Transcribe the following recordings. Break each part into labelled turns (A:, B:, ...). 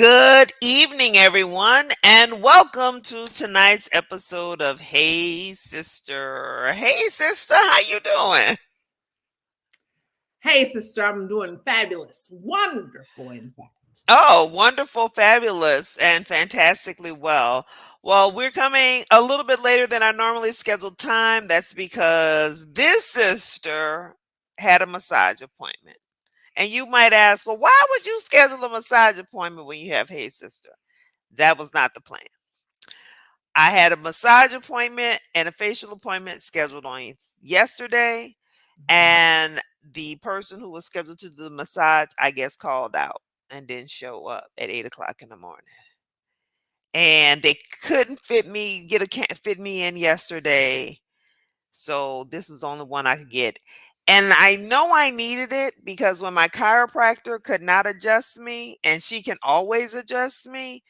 A: Good evening, everyone, and welcome to tonight's episode of Hey Sister. Hey, sister, how you doing?
B: Hey, sister, I'm doing fabulous. Wonderful, in fact.
A: Oh, wonderful, fabulous, and fantastically well. Well, we're coming a little bit later than our normally scheduled time. That's because this sister had a massage appointment. And you might ask, well, why would you schedule a massage appointment when you have Hey Sister? That was not the plan. I had a massage appointment and a facial appointment scheduled on yesterday, and the person who was scheduled to do the massage, I guess, called out and didn't show up at 8 o'clock in the morning. And they couldn't fit me in yesterday, so this is the only one I could get. And I know I needed it because when my chiropractor could not adjust me, and she can always adjust me,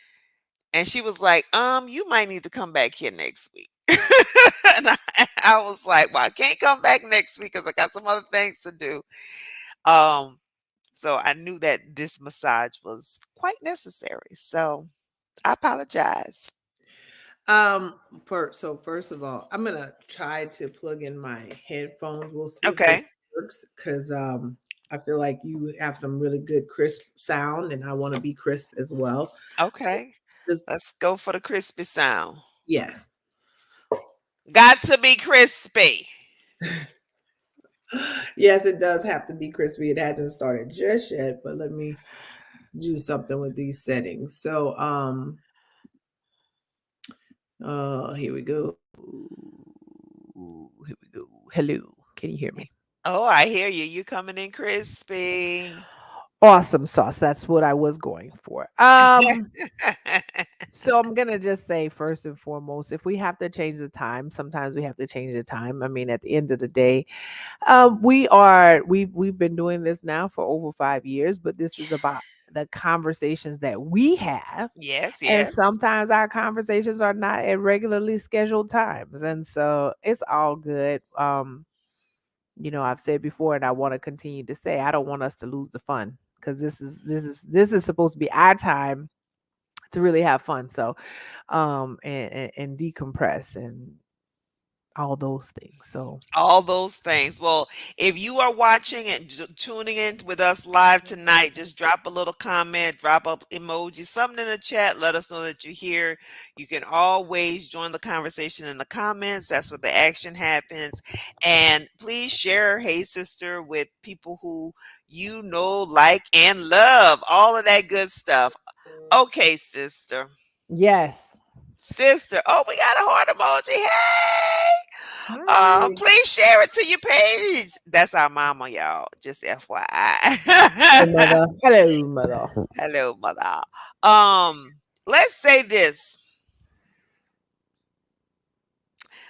A: and she was like, you might need to come back here next week. And I was like, well, I can't come back next week because I got some other things to do. Um, so I knew that this massage was quite necessary. So I apologize.
B: Um, first of all, I'm gonna try to plug in my headphones. We'll see if this
A: Okay.
B: works because I feel like you have some really good crisp sound, and I want to be crisp as well. So
A: Okay.
B: just
A: Let's go for the crispy sound.
B: yes,
A: Got to be crispy.
B: yes, it does have to be crispy. It hasn't started just yet, but let me do something with these settings. So here we go. Here we go. Hello. Can you hear me?
A: Oh, I hear you. You coming in crispy.
B: Awesome sauce. That's what I was going for. So I'm gonna just say first and foremost, if we have to change the time, sometimes we have to change the time. I mean, at the end of the day, we've been doing this now for over 5 years, but this is about the conversations that we have.
A: Yes,
B: And
A: yes.
B: sometimes our conversations are not at regularly scheduled times. And so it's all good. I've said before and I want to continue to say I don't want us to lose the fun because this is supposed to be our time to really have fun. So and decompress and all those things. So
A: All those things. Well, if you are watching and tuning in with us live tonight, just drop a little comment, drop up emoji, something in the chat. Let us know that you're here. You can always join the conversation in the comments. That's where the action happens. And please share Hey Sister with people who you know, like, and love. All of that good stuff. Okay, sister.
B: yes.
A: Sister. Oh, we got a heart emoji. Hey.
B: Hi.
A: Please share it to your page. That's our mama, y'all. Just
B: Hey,
A: FYI.
B: mother. Hello, mother.
A: Hello, mother. Let's say this.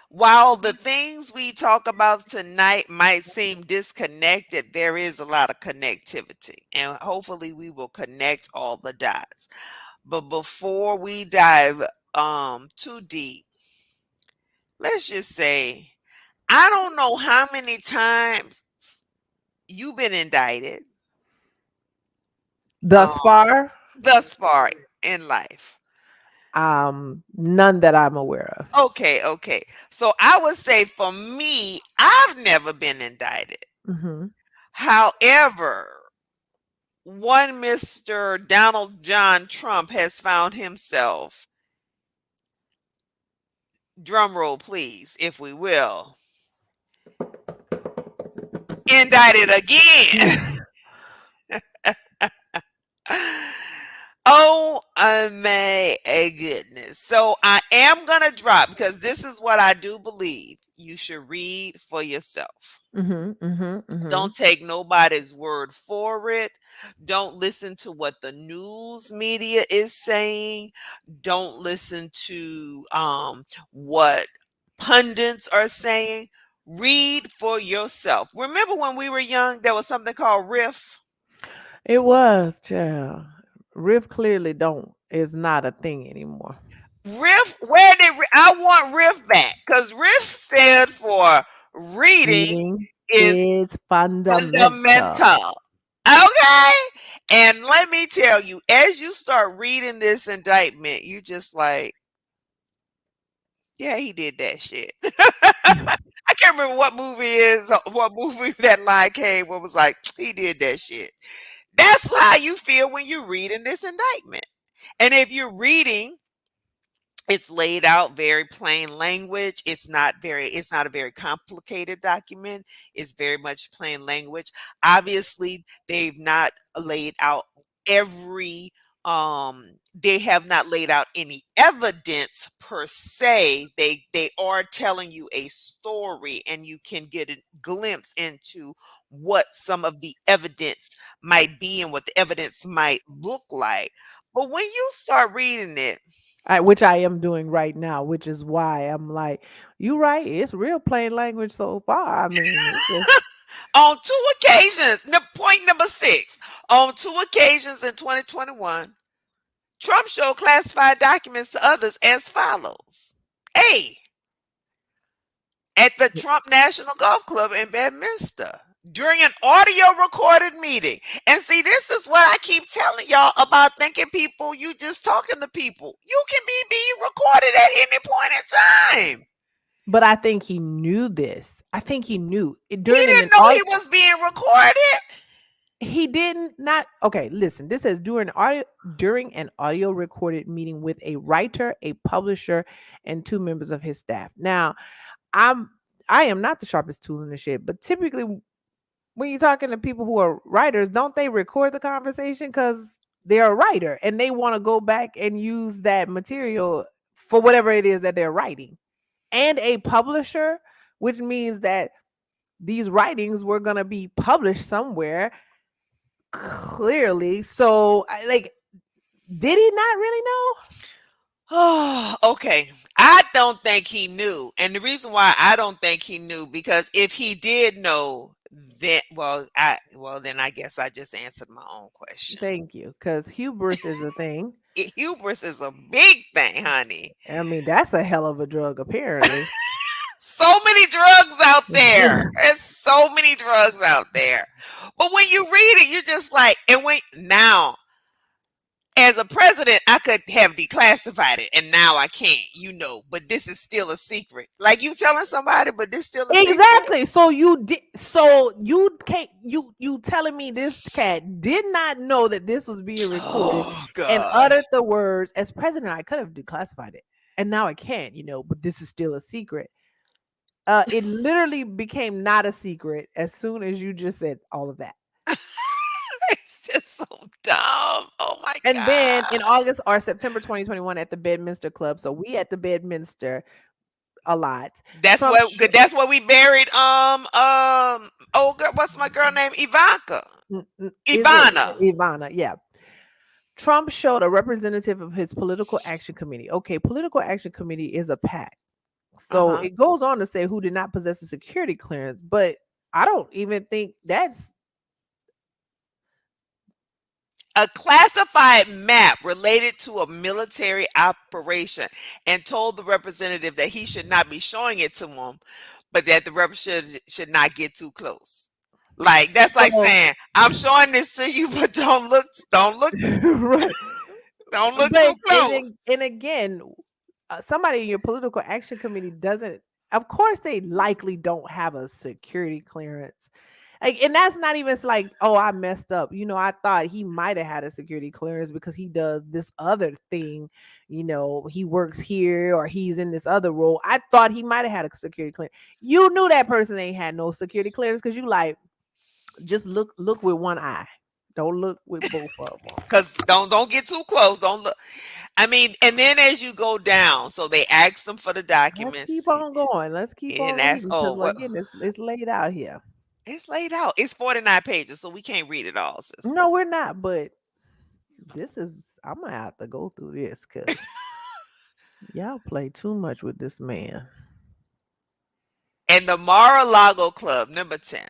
A: While the things we talk about tonight might seem disconnected, there is a lot of connectivity, and hopefully we will connect all the dots. But before we dive too deep, let's just say I don't know how many times you've been indicted
B: Thus
A: um,
B: far,
A: thus far in life.
B: none that I'm aware of.
A: Okay, okay. So I would say for me, I've never been indicted.
B: Hmm.
A: However, one Mr. Donald John Trump has found himself, drum roll please, if we will, indicted again. Oh, my goodness. So I am going to drop because this is what I do believe. You should read for yourself.
B: Mhm, mhm, mhm.
A: Don't take nobody's word for it. Don't listen to what the news media is saying. Don't listen to what pundits are saying. Read for yourself. Remember when we were young, there was something called Riff?
B: It was, child. Riff clearly don't is not a thing anymore.
A: Riff, where did I want Riff back? Because Riff stood for reading
B: Reading
A: is
B: is fundamental.
A: fundamental. Okay. And let me tell you, as you start reading this indictment, you just like, yeah, he did that shit. I can't remember what movie that line came what was like, he did that shit. That's how you feel when you're reading this indictment. And if you're reading, it's laid out very plain language. It's not a very complicated document. It's very much plain language. Obviously, they've not laid out every they have not laid out any evidence per se. They are telling you a story and you can get a glimpse into what some of the evidence might be and what the evidence might look like. But when you start reading it,
B: Which I am doing right now, which is why I'm like, you right, it's real plain language so far. I mean, it's just
A: on two occasions, point number six, on two occasions in 2021, Trump showed classified documents to others as follows. A, at the Trump National Golf Club in Bedminster during an audio recorded meeting. And see, this is what I keep telling y'all about thinking people, you just talking to people. You can be being recorded at any point in time.
B: but I think he knew this. I think he knew it
A: He
B: during an
A: didn't know
B: audio.
A: he was being recorded.
B: He didn't not okay. Listen, this says during an audio recorded meeting with a writer, a publisher, and two members of his staff. Now, I'm I am not the sharpest tool in the shed, but typically when you're talking to people who are writers, don't they record the conversation because they're a writer and they want to go back and use that material for whatever it is that they're writing? And a publisher, which means that these writings were going to be published somewhere clearly. So, like, did he not really know?
A: Oh, okay. I don't think he knew. And the reason why I don't think he knew because if he did know, then then I guess I just answered my own question.
B: Thank you, because hubris is a thing.
A: Hubris is a big thing, honey.
B: I mean, that's a hell of a drug, apparently.
A: So many drugs out there. There's so many drugs out there. But when you read it, you're just like, and when now as a president, I could have declassified it, and now I can't, but this is still a secret. Like you telling somebody, but this still a secret.
B: Exactly. So you did. So you can't. You telling me this cat did not know that this was being recorded
A: Oh
B: and uttered
A: gosh.
B: the words, "As president, I could have declassified it, and now I can't." But this is still a secret. It literally became not a secret as soon as you just said all of that.
A: It's just so dumb. Oh my
B: And then in
A: god.
B: August or September 2021 at the Bedminster Club, so we at the Bedminster a lot.
A: That's
B: Trump
A: what that's what we buried oh girl, what's my girl name? Ivanka.
B: is it
A: Ivana.
B: Ivana? Yeah. Trump showed a representative of his political action committee. Okay, political action committee is a PAC. So
A: Uh-huh.
B: it goes on to say who did not possess a security clearance, but I don't even think that's
A: A classified map related to a military operation and told the representative that he should not be showing it to him, but that the rep should not get too close. Like that's like
B: so
A: saying, I'm showing this to you, but
B: right.
A: don't look
B: But
A: too close.
B: and again, somebody in your political action committee doesn't. Of course, they likely don't have a security clearance. Like, and that's not even like, oh, I messed up. I thought he might have had a security clearance because he does this other thing. He works here or he's in this other role. I thought he might have had a security clearance. You knew that person ain't had no security clearance because you like just look with one eye. Don't look with both of them.
A: Cause don't get too close. Don't look. I mean, and then as you go down, so they ask them for the
B: Let's
A: documents,
B: keep on going. Let's keep
A: and
B: on
A: that's
B: reading because,
A: oh what
B: again, it's laid out here.
A: it's laid out. It's 49 pages, so we can't read it all, sister.
B: No, we're not. But this is. I'm gonna have to go through this because y'all play too much with this man.
A: And the Mar-a-Lago Club, number 10.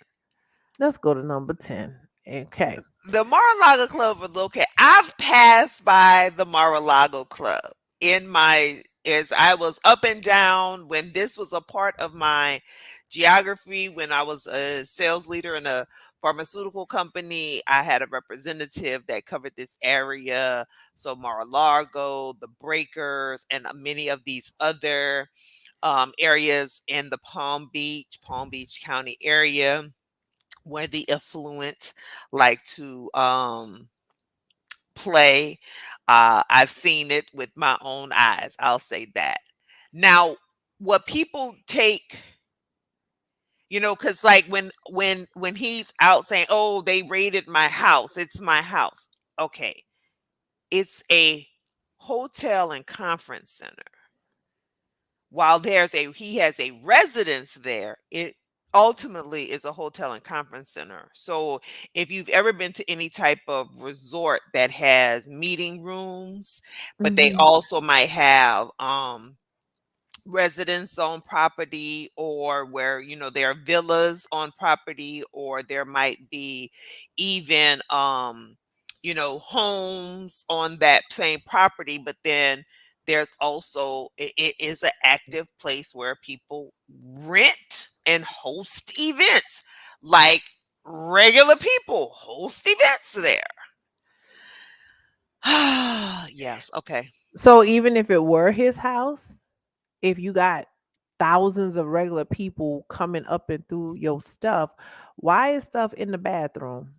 B: Let's go to number 10. Okay.
A: The Mar-a-Lago Club was located. I've passed by the Mar-a-Lago Club in my as I was up and down when this was a part of my geography when I was a sales leader in a pharmaceutical company. I had a representative that covered this area. So Mar-a-Lago, the Breakers, and many of these other areas in the Palm Beach County area where the affluent like to play. I've seen it with my own eyes. I'll say that. Now, what people take, because like when he's out saying, "Oh, they raided my house. It's my house." Okay, it's a hotel and conference center. While he has a residence there, it ultimately is a hotel and conference center. So if you've ever been to any type of resort that has meeting rooms, but they
B: Mhm.
A: also might have residents on property, or where there are villas on property, or there might be even homes on that same property, but then there's also it is an active place where people rent and host events, like regular people host events there. Yes, okay.
B: So even if it were his house, if you got thousands of regular people coming up and through your stuff, why is stuff in the bathroom?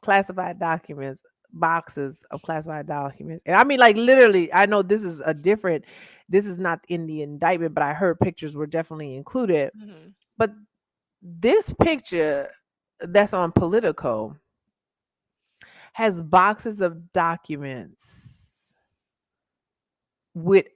B: Classified documents, boxes of classified documents. And I mean, like literally, I know this is not in the indictment, but I heard pictures were definitely included.
A: Mhm.
B: But this picture that's on Politico has boxes of documents with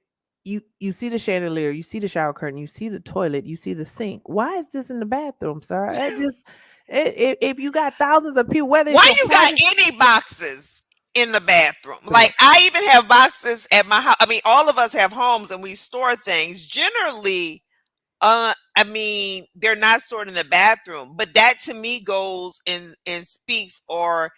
B: you see the chandelier, you see the shower curtain, you see the toilet, you see the sink. Why is this in the bathroom, sir? It just if you got thousands of people, whether it's
A: Why
B: your
A: you got
B: private
A: any boxes in the bathroom?
B: girl,
A: Like, I even have boxes at my house. I mean, all of us have homes and we store things. Generally, I mean, they're not stored in the bathroom, but that to me goes and speaks, or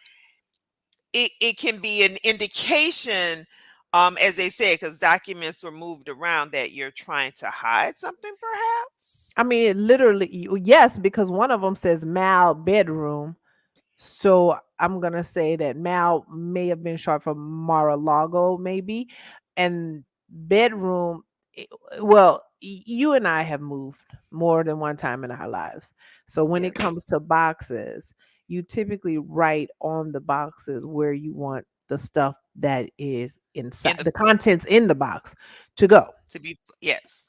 A: it can be an indication, as they say, because documents were moved around, that you're trying to hide something, perhaps.
B: I mean, it literally, yes, because one of them says Mal bedroom. So I'm gonna say that Mal may have been short for Mar-a-Lago, maybe, and bedroom. i- Well, you and I have moved more than one time in our lives. So when it
A: Yes.
B: comes to boxes, you typically write on the boxes where you want the stuff that is inside,
A: In the
B: the contents in the box to go.
A: To be, yes.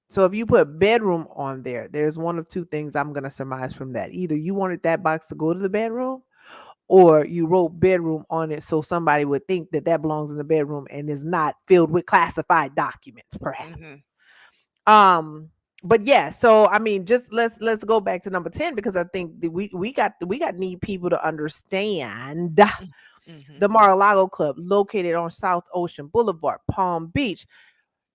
B: So if you put bedroom on there, there's one of two things I'm going to surmise from that. Either you wanted that box to go to the bedroom, or you wrote bedroom on it so somebody would think that that belongs in the bedroom and is not filled with classified documents, perhaps.
A: Hmm.
B: Um, but yeah, so I mean, just let's go back to number 10, because I think that we got need people to understand
A: Hmm.
B: the Mar-a-Lago Club, located on South Ocean Boulevard, Palm Beach,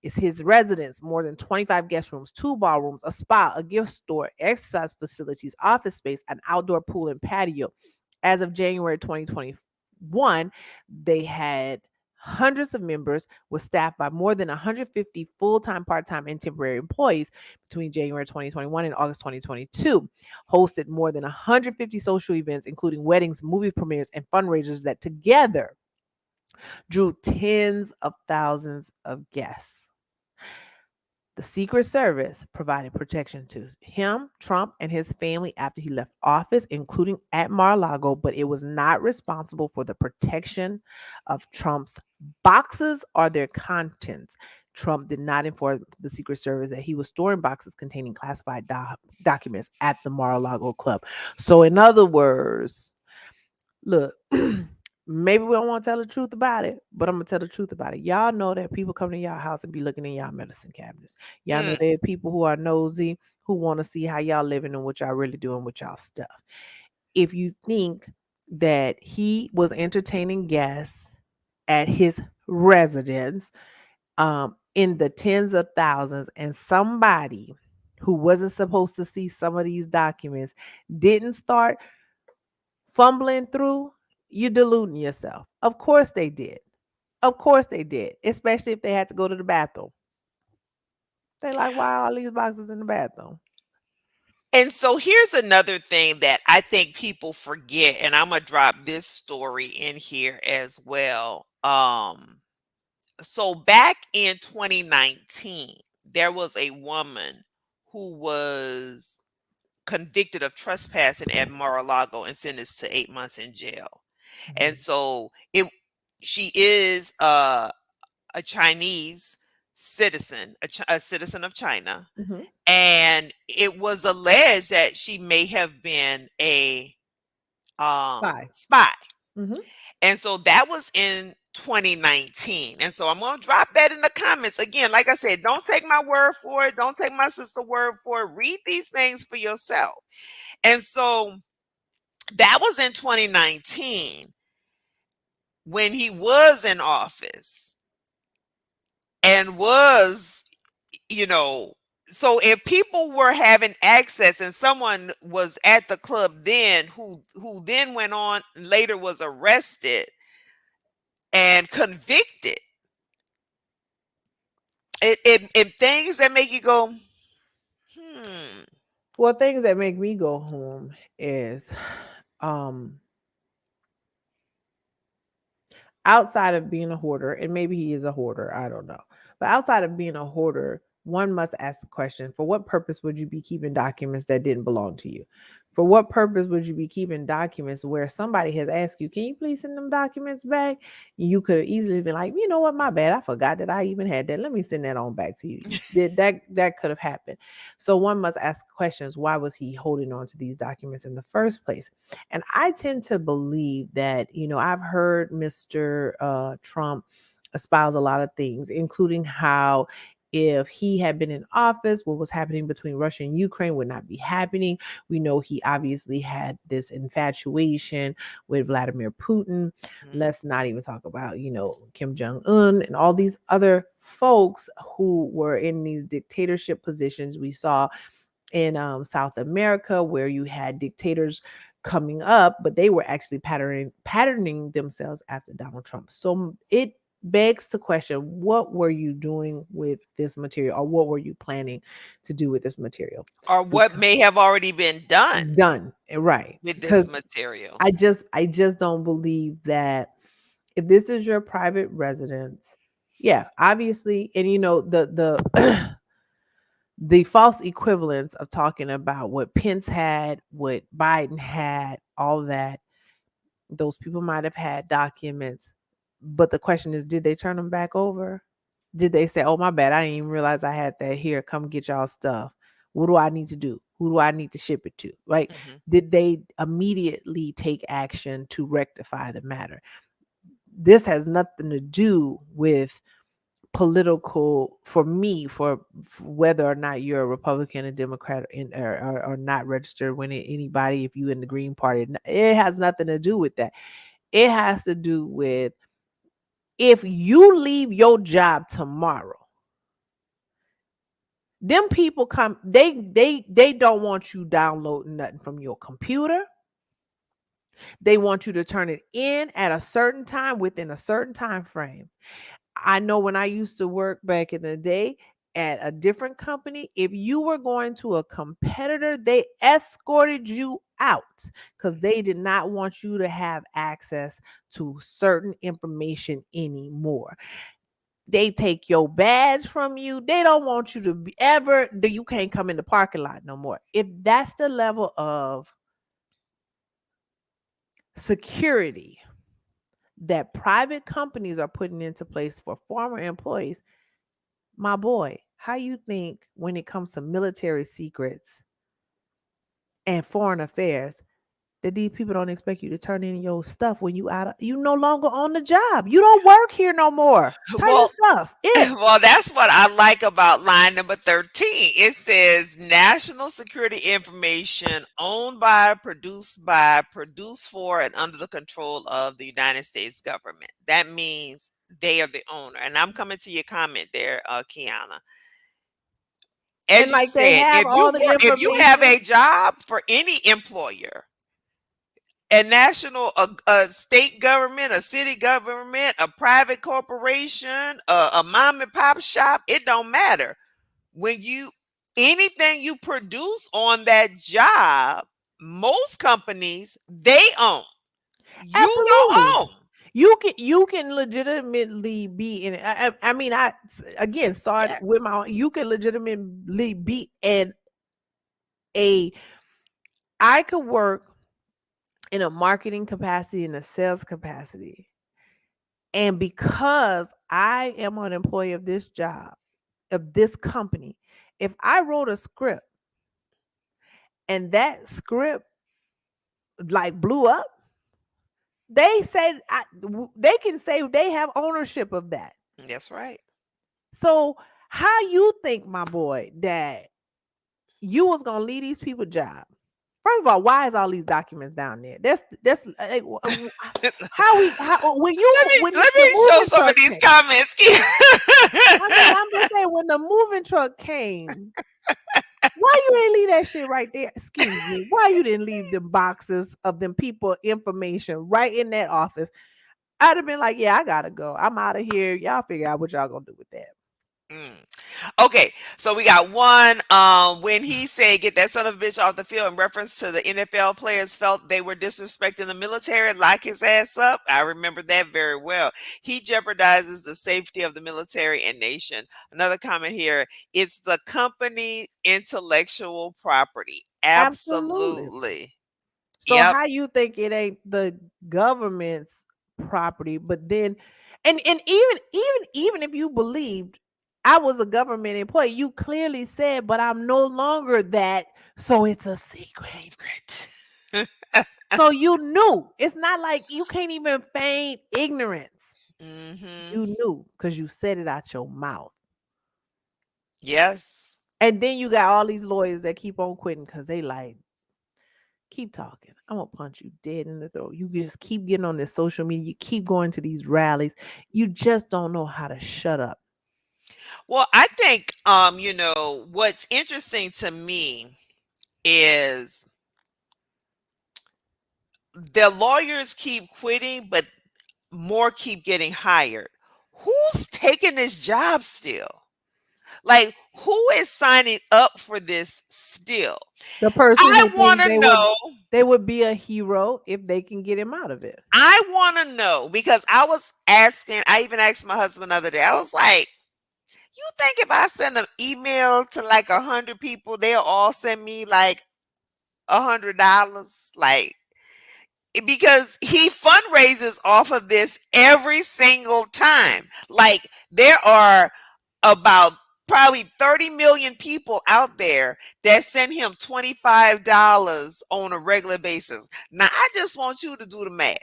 B: is his residence, more than 25 guest rooms, two ballrooms, a spa, a gift store, exercise facilities, office space, an outdoor pool and patio. As of January 2021, they had hundreds of members, was staffed by more than 150 full-time, part-time, and temporary employees between January 2021 and August 2022. Hosted more than 150 social events, including weddings, movie premieres, and fundraisers that together drew tens of thousands of guests. The Secret Service provided protection to him, Trump, and his family after he left office, including at Mar-a-Lago, but it was not responsible for the protection of Trump's boxes or their contents. Trump did not inform the Secret Service that he was storing boxes containing classified documents at the Mar-a-Lago club. So, in other words, look, maybe we don't want to tell the truth about it, but I'm gonna tell the truth about it. Y'all know that people come to y'all house and be looking in y'all medicine cabinets. Y'all know
A: Mm.
B: there are people who are nosy, who want to see how y'all living and what y'all really doing with y'all stuff. If you think that he was entertaining guests at his residence, in the tens of thousands, and somebody who wasn't supposed to see some of these documents didn't start fumbling through, you deluding yourself. Of course they did. Of course they did, especially if they had to go to the bathroom. They like, why are all these boxes in the bathroom?
A: And so here's another thing that I think people forget, and I'm gonna drop this story in here as well. So back in 2019, there was a woman who was convicted of trespassing at Mar-a-Lago and sentenced to 8 months in jail. And
B: Mhm.
A: so it she is a Chinese citizen, a citizen of China,
B: Mhm.
A: and it was alleged that she may have been a
B: Spy.
A: spy.
B: Mhm.
A: And so that was in 2019. And so I'm going to drop that in the comments. Again, like I said, don't take my word for it. Don't take my sister's word for it. Read these things for yourself. And so that was in 2019 when he was in office and was, you know, so if people were having access and someone was at the club then who then went on later was arrested and convicted, it things that make you go, hmm.
B: Well, things that make me go home is um outside of being a hoarder, and maybe he is a hoarder, I don't know. But outside of being a hoarder, one must ask the question, for what purpose would you be keeping documents that didn't belong to you? For what purpose would you be keeping documents where somebody has asked you, can you please send them documents back? You could have easily been like, you know what, my bad. I forgot that I even had that. Let me send that on back to you. That could have happened. So one must ask questions. Why was he holding on to these documents in the first place? And I tend to believe that, I've heard Mr. Trump espouse a lot of things, including how if he had been in office, what was happening between Russia and Ukraine would not be happening. We know he obviously had this infatuation with Vladimir Putin.
A: Mhm,
B: Let's not even talk about, Kim Jong Un and all these other folks who were in these dictatorship positions. We saw in South America where you had dictators coming up, but they were actually patterning themselves after Donald Trump. So it begs to question, what were you doing with this material, or what were you planning to do with this material?
A: or what
B: Because
A: may have already been done
B: done right,
A: with this
B: because
A: material.
B: I just don't believe that if this is your private residence, yeah, obviously, and the the false equivalence of talking about what Pence had, what Biden had, all that, those people might have had documents. But the question is, did they turn them back over? Did they say, oh, my bad, I didn't even realize I had that here? Come get y'all stuff. What do I need to do? Who do I need to ship it to? Right?
A: Mhm.
B: Did they immediately take action to rectify the matter? This has nothing to do with political, for me, for whether or not you're a Republican, a Democrat, or not registered when anybody, if you in the Green Party, it has nothing to do with that. It has to do with, if you leave your job tomorrow, them people come, they don't want you downloading nothing from your computer. They want you to turn it in at a certain time, within a certain time frame. I know when I used to work back in the day at a different company, if you were going to a competitor, they escorted you out because they did not want you to have access to certain information anymore. They take your badge from you. They don't want you to be ever that you can't come in the parking lot no more. If that's the level of security that private companies are putting into place for former employees, my boy, how you think when it comes to military secrets and foreign affairs that these people don't expect you to turn in your stuff when you no longer on the job. You don't work here no more. Turn your
A: Well,
B: stuff in.
A: well, that's what I like about line number 13. It says national security information owned by, produced for, and under the control of the United States government. That means they are the owner. And I'm coming to your comment there, Kiana.
B: And
A: As you
B: like they
A: said,
B: have all the
A: if you have
B: information.
A: a job for any employer, a national, a state government, a city government, a private corporation, a mom and pop shop, it don't matter. When you anything you produce on that job, most companies they own. You
B: Absolutely.
A: don't own.
B: You can legitimately be in I mean, again start
A: Yeah,
B: with my own, you can legitimately be in a I could work in a marketing capacity, in a sales capacity. And because I am an employee of this job, of this company, if I wrote a script and that script like blew up, they can say they have ownership of that.
A: that's right.
B: So how you think, my boy, that you was gonna leave these people job? First of all, why is all these documents down there? That's like, how we how when you when
A: Let
B: the
A: me show
B: moving
A: some of
B: truck
A: these
B: came.
A: comments.
B: I mean, I'm just saying when the moving truck came, why you ain't leave that shit right there? Excuse me. Why you didn't leave them boxes of them people information right in that office? I'd have been like, yeah, I gotta go. I'm out of here. Y'all figure out what y'all gonna do with that.
A: Mm. Okay, so we got one. When he said, "Get that son of a bitch off the field," in reference to the NFL players felt they were disrespecting the military and lock his ass up. I remember that very well. He jeopardizes the safety of the military and nation. Another comment here: it's the company intellectual property.
B: Absolutely.
A: Absolutely.
B: So
A: Yep.
B: how you think it ain't the government's property? But then, and even if you believed I was a government employee, you clearly said, but I'm no longer that, so it's a secret.
A: Secret.
B: So you knew. It's not like you can't even feign ignorance.
A: Hmm.
B: You knew because you said it out your mouth.
A: Yes.
B: And then you got all these lawyers that keep on quitting because they like, keep talking. I'm gonna punch you dead in the throat. You just keep getting on this social media. You keep going to these rallies. You just don't know how to shut up.
A: Well, I think what's interesting to me is the lawyers keep quitting, but more keep getting hired. Who's taking this job still? Like, who is signing up for this still?
B: The person
A: I
B: who
A: want
B: thinks
A: to know.
B: they would be a hero if they can get him out of it.
A: I want to know because I even asked my husband the other day, I was like, you think if I send an email to like 100 people, they'll all send me like $100? Like, because he fundraises off of this every single time. Like, there are about probably 30 million people out there that send him $25 on a regular basis. Now, I just want you to do the math.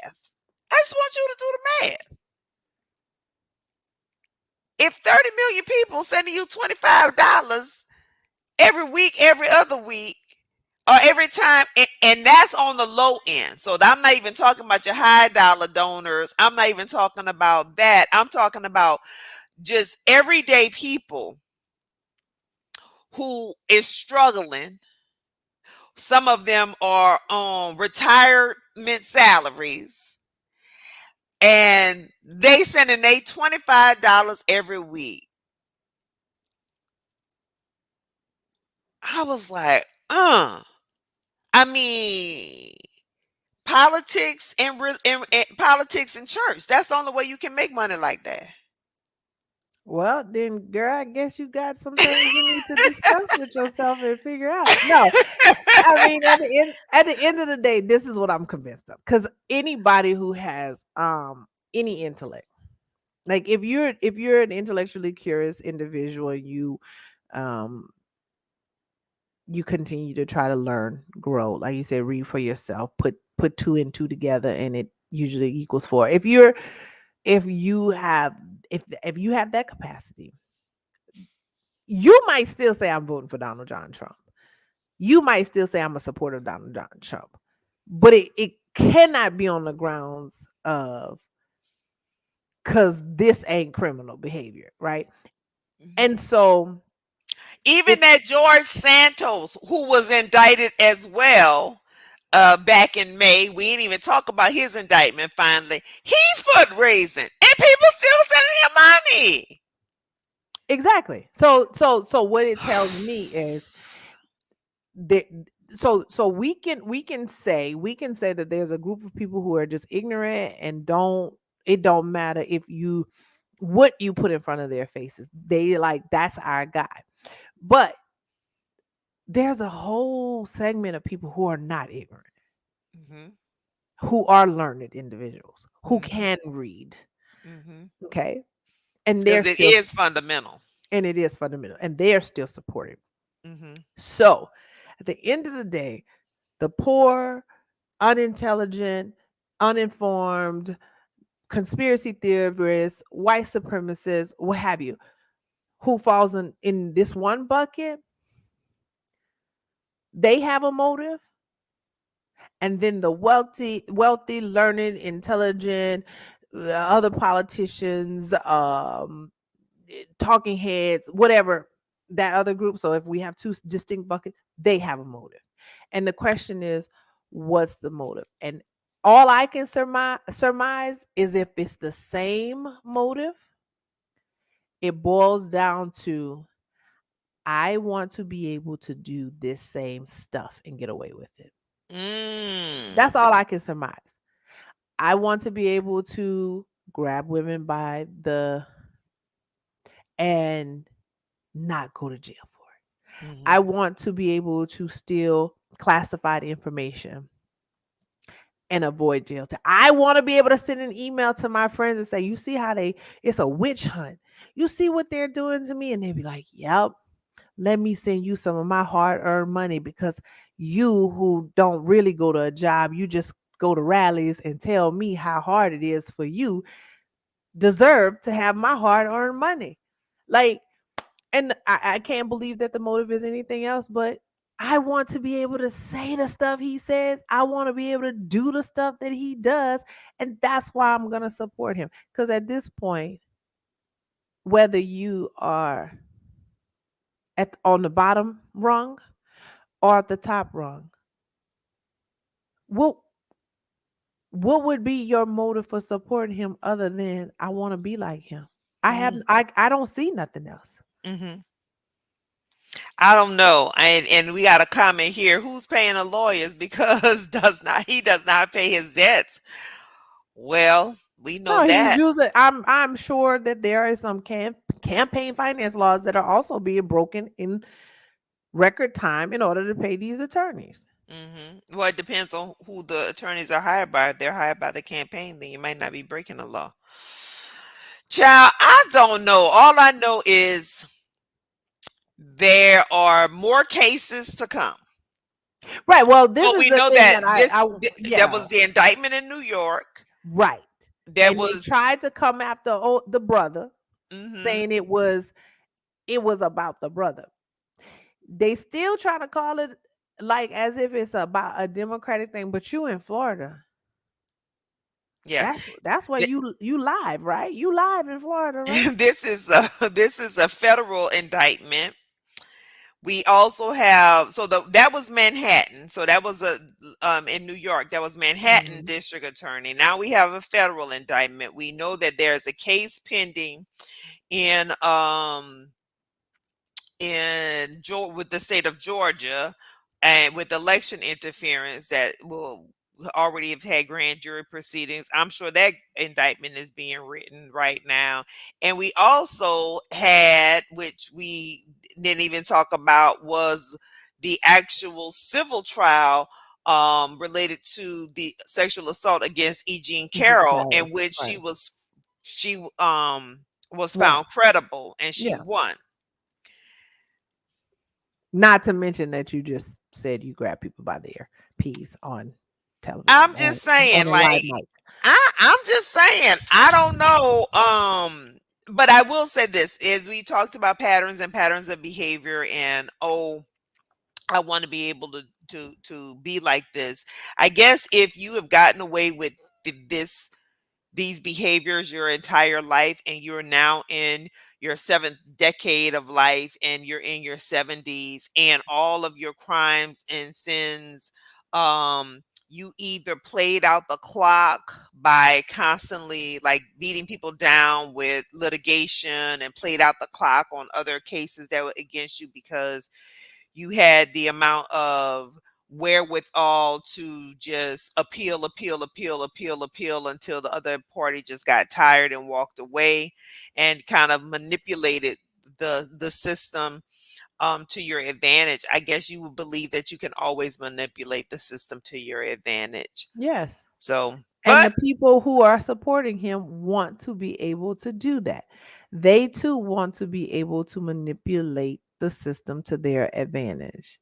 A: I just want you to do the math. If 30 million people sending you $25 every week, every other week, or every time, and that's on the low end. So I'm not even talking about your high dollar donors. I'm not even talking about that. I'm talking about just everyday people who is struggling. Some of them are on retirement salaries, and they sending they $25 every week. I was like, I mean, politics and politics and church. That's the only way you can make money like that.
B: Well, then, girl, I guess you got some things you need to discuss with yourself and figure out. No, I mean, at the end of the day, this is what I'm convinced of. Because anybody who has any intellect, like if you're an intellectually curious individual, um you continue to try to learn, grow, like you said, read for yourself, put two and two together, and it usually equals four. If you have if you have that capacity, you might still say I'm voting for Donald John Trump. You might still say I'm a supporter of Donald John Trump, but it cannot be on the grounds of because this ain't criminal behavior, right? And
A: Mhm.
B: so
A: Even
B: it
A: that George Santos, who was indicted as well back in May, we didn't even talk about his indictment finally. He fundraising, and people still sending him money.
B: Exactly. So what it tells me is that, so we can say that there's a group of people who are just ignorant and don't matter if you what you put in front of their faces. They like that's our guy. But there's a whole segment of people who are not ignorant,
A: Mhm.
B: who are learned individuals, who
A: Mhm.
B: can read.
A: Mhm.
B: Okay. And they're
A: Because it
B: still
A: is fundamental.
B: and it is fundamental. And they're still supported.
A: Mhm.
B: So at the end of the day, the poor, unintelligent, uninformed, conspiracy theorists, white supremacists, what have you, who falls in this one bucket, they have a motive. And then the wealthy, learned, intelligent, other politicians, talking heads, whatever, that other group. So if we have two distinct buckets, they have a motive. And the question is, what's the motive? And all I can surmise is if it's the same motive, it boils down to I want to be able to do this same stuff and get away with it. That's
A: Mm.
B: all I can surmise. I want to be able to grab women by the and not go to jail for it. I
A: Mhm.
B: want to be able to steal classified information and avoid jail time. I want to be able to send an email to my friends and say, "You see how it's a witch hunt. You see what they're doing to me?" And they'd be like, "Yep, let me send you some of my hard-earned money because you who don't really go to a job, you just go to rallies and tell me how hard it is for you, deserve to have my hard-earned money." Like, and I can't believe that the motive is anything else, but I want to be able to say the stuff he says. I want to be able to do the stuff that he does. And that's why I'm going to support him. Because at this point, whether you are on the bottom rung or at the top rung, what what would be your motive for supporting him other than I want to be like him?
A: Mhm.
B: I don't see nothing else.
A: Mhm. I don't know. And we got a comment here. Who's paying the lawyers because does not pay his debts? Well, we know
B: No, he's
A: that.
B: using. I'm sure that there are some campaign finance laws that are also being broken in record time in order to pay these attorneys.
A: Well, it depends on who the attorneys are hired by. If they're hired by the campaign, then you might not be breaking the law. Child, I don't know. All I know is there are more cases to come.
B: Right. Well, this
A: Well,
B: is
A: we
B: the
A: know
B: thing
A: that
B: that
A: there
B: yeah,
A: was the indictment in New York.
B: right.
A: There
B: And they
A: was
B: tried to come after the brother,
A: hmm
B: saying it was about the brother. They still trying to call it like as if it's about a democratic thing, but you in Florida.
A: yeah.
B: That's where you live, right? You live in Florida, right?
A: This is a federal indictment. We also have that was Manhattan. So that was a in New York. That was Manhattan
B: Mhm.
A: District Attorney. Now we have a federal indictment. We know that there's a case pending in with the state of Georgia and with election interference that will already have had grand jury proceedings. I'm sure that indictment is being written right now. And we also had, which we didn't even talk about, was the actual civil trial related to the sexual assault against E. Jean
B: Eugene
A: Carroll, in
B: Carroll,
A: which
B: right.
A: she was
B: One.
A: found credible and she
B: Yeah.
A: won.
B: Not to mention that you just said you grab people by their peas on television
A: I'm
B: on
A: just saying,
B: a
A: like,
B: live mic.
A: I'm just saying, I don't know. But I will say this: is we talked about patterns of behavior, and I want to be able to be like this. I guess if you have gotten away with this these behaviors your entire life and you're now in your seventh decade of life and you're in your 70s and all of your crimes and sins um you either played out the clock by constantly like beating people down with litigation and played out the clock on other cases that were against you because you had the amount of wherewithal to just appeal until the other party just got tired and walked away and kind of manipulated the system to your advantage. I guess you would believe that you can always manipulate the system to your advantage.
B: Yes.
A: So,
B: And
A: but
B: the people who are supporting him want to be able to do that. They too want to be able to manipulate the system to their advantage.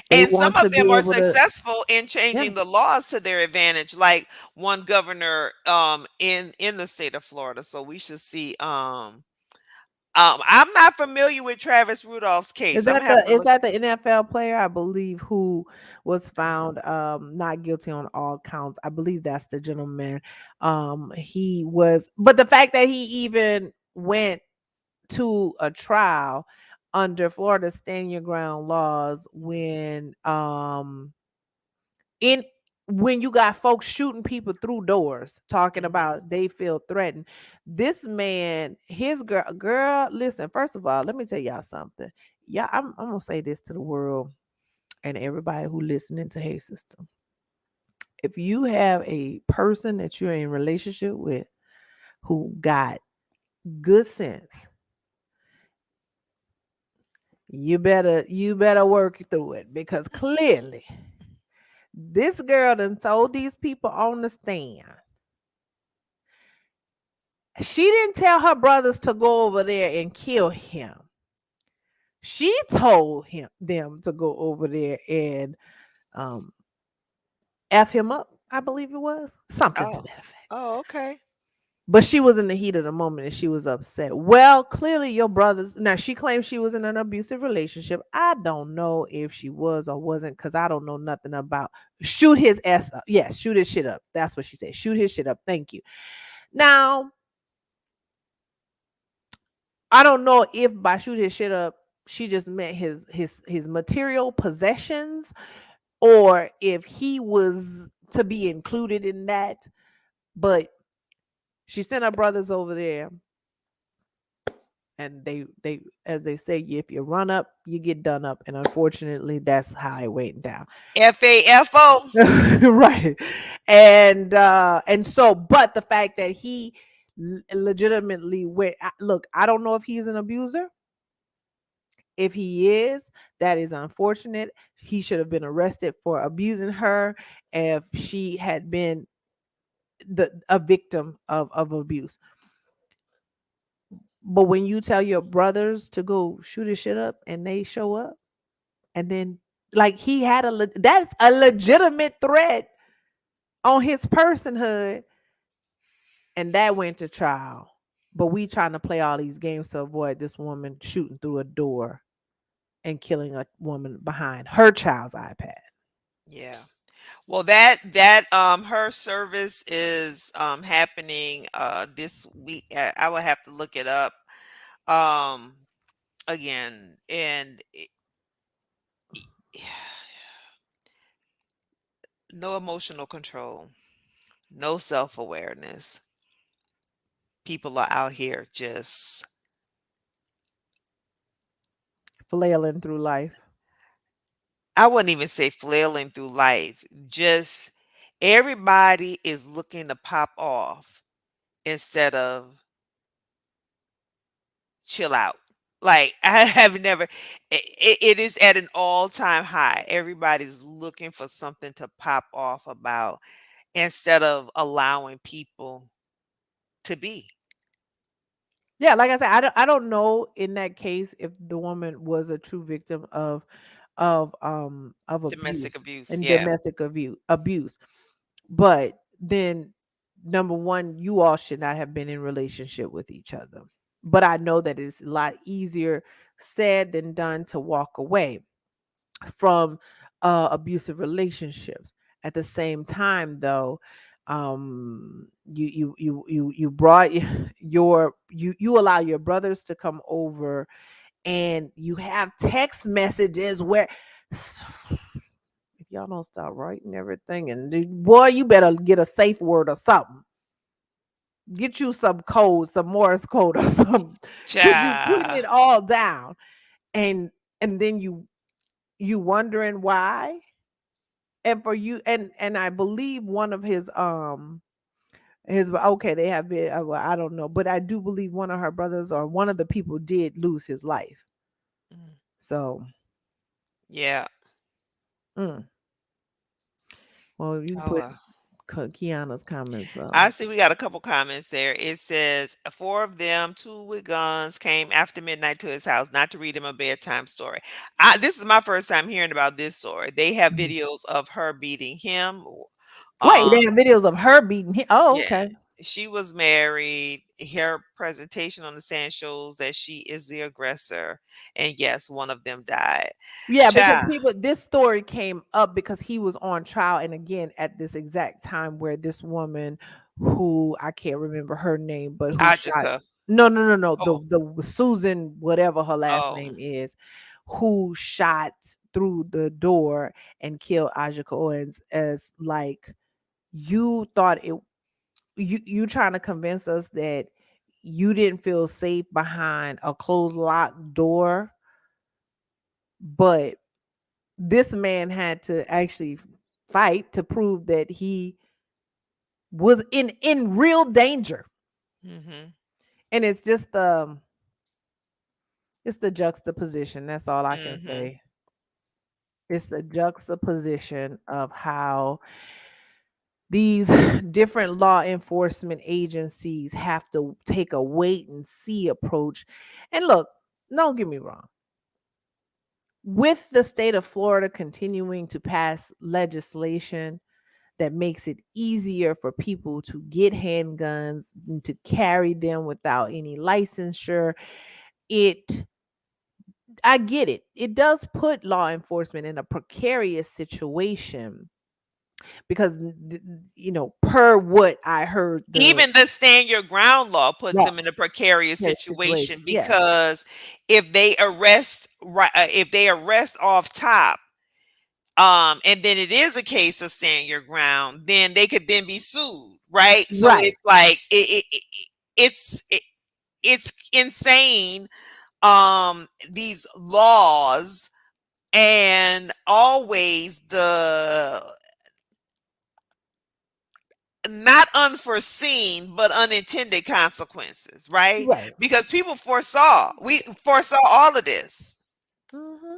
B: They
A: and some
B: want
A: of
B: to
A: them
B: be
A: are
B: able to,
A: successful in
B: yeah.
A: changing the laws to their advantage, like one governor in the state of Florida. So we should see I'm not familiar with Travis Rudolph's case. I'm gonna have to
B: Is
A: look.
B: that the NFL player, I believe, who was found not guilty on all counts? I believe that's the gentleman. He was, but the fact that he even went to a trial under Florida stand your ground laws in when you got folks shooting people through doors talking
A: Mhm.
B: about they feel threatened. This man, his girl, listen, first of all, let me tell y'all something. Yeah, I'm gonna say this to the world and everybody who listening to Hey System. If you have a person that you're in relationship with who got good sense, you better work through it because clearly this girl done told these people on the stand. She didn't tell her brothers to go over there and kill him. She told them to go over there and um F him up, I believe it was. Something to
A: Oh.
B: that effect.
A: Oh, okay.
B: But she was in the heat of the moment and she was upset. Well, clearly your brothers, now she claims she was in an abusive relationship. I don't know if she was or wasn't because I don't know nothing about shoot his ass up. Yes, shoot his shit up. That's what she said. Shoot his shit up. Thank you. Now, I don't know if by shoot his shit up, she just meant his material possessions or if he was to be included in that. But she sent her brothers over there and they as they say, if you run up you get done up, and unfortunately that's how it went down.
A: FAFO.
B: Right. And so but the fact that he legitimately went, look, I don't know if he's an abuser. If he is, that is unfortunate. He should have been arrested for abusing her if she had been a victim of abuse. But when you tell your brothers to go shoot his shit up and they show up, and then like he had that's a legitimate threat on his personhood, and that went to trial. But we trying to play all these games to avoid this woman shooting through a door and killing a woman behind her child's iPad.
A: Yeah. Well, that her service is happening this week. I will have to look it up um again and no emotional control, no self-awareness. People are out here just,
B: Flailing through life.
A: I wouldn't even say flailing through life. Just everybody is looking to pop off instead of chill out. Like I have never it is at an all-time high. Everybody's looking for something to pop off about instead of allowing people to be.
B: Yeah, like I said, I don't know in that case if the woman was a true victim of
A: Domestic
B: abuse
A: abuse,
B: and
A: yeah.
B: domestic abuse. But then number one, you all should not have been in relationship with each other. But I know that it's a lot easier said than done to walk away from abusive relationships. At the same time, though, you brought you allow your brothers to come over, and you have text messages where if y'all don't start writing everything, and boy, you better get a safe word or something. Get you some code, some Morse code or something, because you putting
A: Child.
B: it all down, and then you wondering why. And for you, and I believe one of his, okay, they have been, well, I don't know, but I do believe one of her brothers or one of the people did lose his life.
A: Mm.
B: So,
A: Yeah.
B: mm, well, you can
A: Oh,
B: put
A: well.
B: Kiana's comments
A: I see we got a couple comments there. It says four of them, two with guns, came after midnight to his house, not to read him a bedtime story. This is my first time hearing about this story. They have
B: Mhm.
A: videos of her beating him.
B: Wait,
A: Um,
B: they have videos of her beating him. Oh,
A: yeah,
B: okay.
A: she was married. Her presentation on the stand shows that she is the aggressor, and yes, one of them died.
B: Yeah, because
A: Child,
B: people, this story came up because he was on trial, and again at this exact time where this woman, who I can't remember her name, but who shot,
A: Ajika.
B: no,
A: Oh,
B: the Susan, whatever her last
A: oh.
B: name is, who shot through the door and killed Ajika Owens, as like, you thought it, you trying to convince us that you didn't feel safe behind a closed locked door, but this man had to actually fight to prove that he was in real danger.
A: Mhm.
B: And it's the juxtaposition, that's all I can
A: Mhm.
B: say. It's the juxtaposition of how these different law enforcement agencies have to take a wait and see approach. And look, don't get me wrong, with the state of Florida continuing to pass legislation that makes it easier for people to get handguns and to carry them without any licensure, it I get it. It does put law enforcement in a precarious situation because, per what I heard, the
A: Even the stand your ground law puts
B: yeah,
A: them in a precarious
B: precarious situation.
A: situation
B: Yes.
A: because if they arrest off top, and then it is a case of stand your ground, then they could then be sued, right? So
B: Right.
A: it's like it's insane, these laws, and always the not unforeseen but unintended consequences, right?
B: Right.
A: Because we foresaw all of this.
B: Mhm.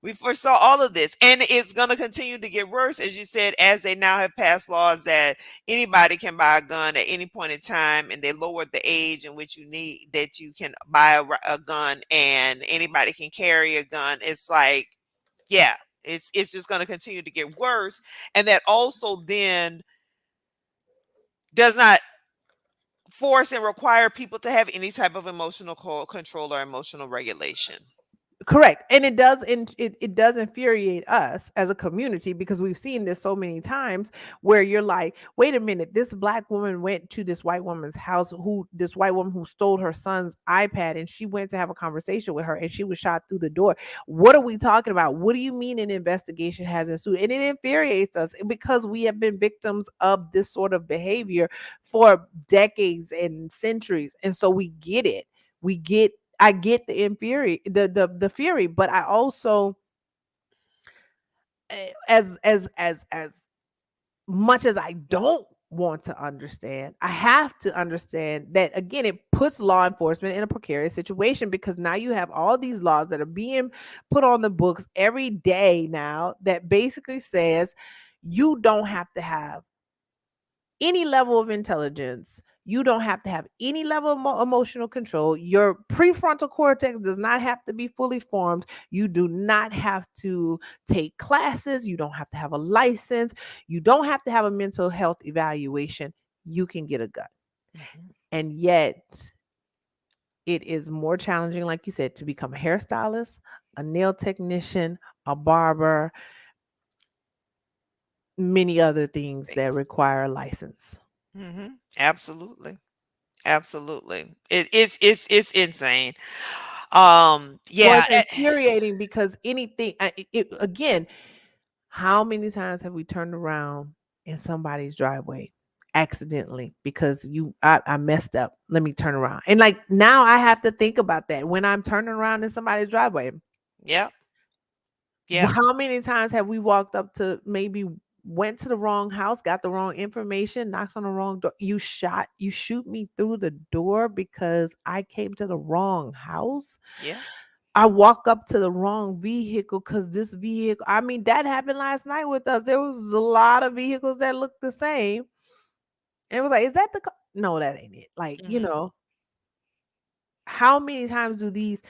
A: We foresaw all of this, and it's going to continue to get worse, as you said, as they now have passed laws that anybody can buy a gun at any point in time, and they lowered the age in which you can buy a gun, and anybody can carry a gun. It's like, yeah, it's just going to continue to get worse, and that also then does not force and require people to have any type of emotional control or emotional regulation.
B: Correct. And it does infuriate us as a community because we've seen this so many times where you're like, wait a minute, this black woman went to this white woman's house, who this white woman who stole her son's iPad, and she went to have a conversation with her and she was shot through the door. What are we talking about? What do you mean an investigation has ensued? And it infuriates us because we have been victims of this sort of behavior for decades and centuries. And so we get it. We get I get the fury, but I also, as much as I don't want to understand, I have to understand that again it puts law enforcement in a precarious situation because now you have all these laws that are being put on the books every day now that basically says you don't have to have any level of intelligence. You don't have to have any level of emotional control. Your prefrontal cortex does not have to be fully formed. You do not have to take classes. You don't have to have a license. You don't have to have a mental health evaluation. You can get a gun.
A: Mhm.
B: And yet, it is more challenging, like you said, to become a hairstylist, a nail technician, a barber, many other things that
A: Thanks.
B: require a license.
A: Absolutely. Absolutely. It's insane.
B: Well,
A: Yeah.
B: it's infuriating because anything, again, How many times have we turned around in somebody's driveway accidentally because I messed up? Let me turn around. And like now I have to think about that when I'm turning around in somebody's driveway.
A: Yep. Yeah.
B: How many times have we walked up to maybe went to the wrong house, got the wrong information, knocked on the wrong door? You shoot me through the door because I came to the wrong house.
A: Yeah.
B: I walk up to the wrong vehicle because this vehicle, I mean, that happened last night with us. There was a lot of vehicles that looked the same. And it was like, is that the no, that ain't it. Like,
A: Hmm.
B: how many times do these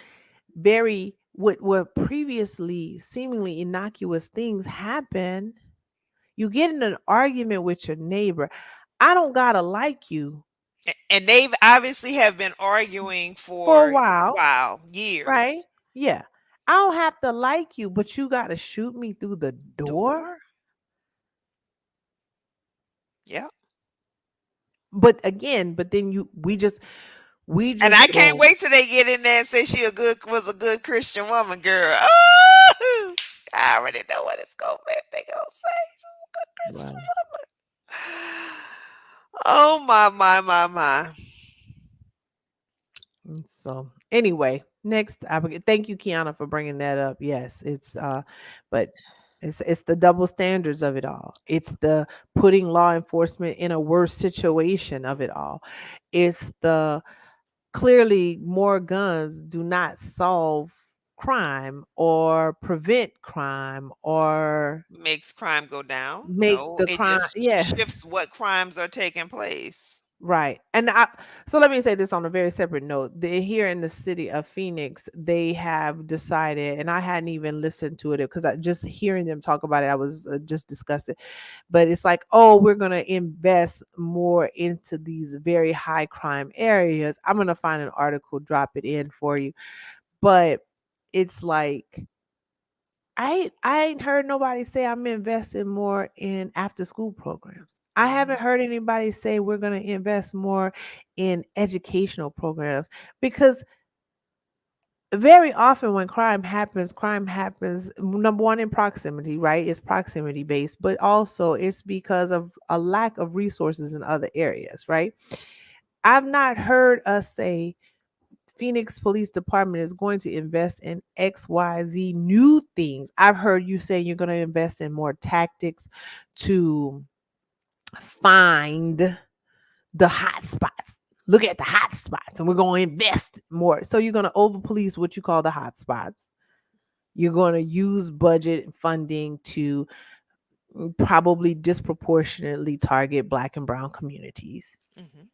B: very what were previously seemingly innocuous things happen? You get in an argument with your neighbor. I don't gotta like you
A: And they've obviously have been arguing
B: for a
A: for
B: while, right?
A: years.
B: Yeah. I don't have to like you, but you gotta shoot me through the door.
A: Door. Yep.
B: But then we
A: And
B: just
A: I can't
B: throw
A: wait till they get in there and say she was a good Christian woman, girl. Oh, I already know what it's gonna be. They gonna say she's a good Christian
B: right.
A: woman. Oh my.
B: And so anyway, next thank you, Kiana, for bringing that up. Yes, but it's the double standards of it all. It's the putting law enforcement in a worse situation of it all. It's the clearly more guns do not solve crime or prevent crime or
A: Makes crime go down.
B: make
A: No,
B: the
A: it
B: crime.
A: just
B: Yes.
A: shifts what crimes are taking place.
B: Right. So let me say this on a very separate note. Here in the city of Phoenix, they have decided, and I hadn't even listened to it because I just hearing them talk about it, I was just disgusted. But it's like, oh, we're going to invest more into these very high crime areas. I'm going to find an article, drop it in for you. But it's like, I ain't heard nobody say I'm investing more in after school programs. I haven't
A: Mhm.
B: heard anybody say we're going to invest more in educational programs because very often when crime happens number one in proximity, right? It's proximity based, but also it's because of a lack of resources in other areas, right? I've not heard us say Phoenix Police Department is going to invest in XYZ new things. I've heard you say you're going to invest in more tactics to find the hot spots. Look at the hot spots, and we're going to invest more. So you're going to over police what you call the hot spots. You're going to use budget funding to probably disproportionately target Black and Brown communities.
A: Mhm.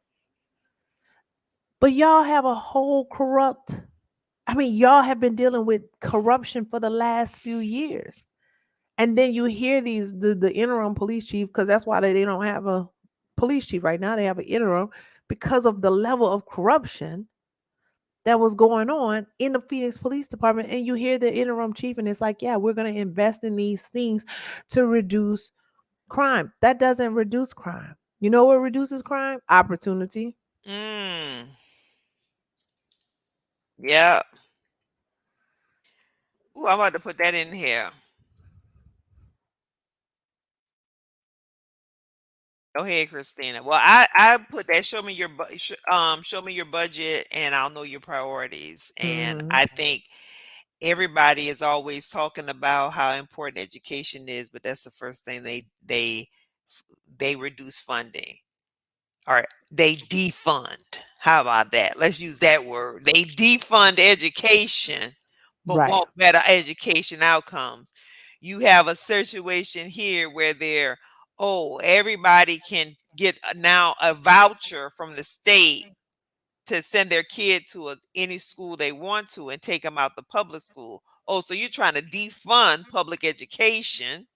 B: But y'all have a whole corrupt I mean, y'all have been dealing with corruption for the last few years. And then you hear the interim police chief, because that's why they don't have a police chief right now. They have an interim because of the level of corruption that was going on in the Phoenix Police Department. And you hear the interim chief, and it's like, yeah, we're going to invest in these things to reduce crime. That doesn't reduce crime. You know what reduces crime? Opportunity.
A: Mm. Yeah. Ooh, I'm about to put that in here. Go ahead, Christina. Well, I put that. Show me your budget, and I'll know your priorities. And
B: Hmm.
A: I think everybody is always talking about how important education is, but that's the first thing they reduce funding or they defund. How about that? Let's use that word. They defund education, but
B: Right.
A: want better education outcomes. You have a situation here where everybody can get now a voucher from the state to send their kid to any school they want to and take them out the public school. Oh, so you're trying to defund public education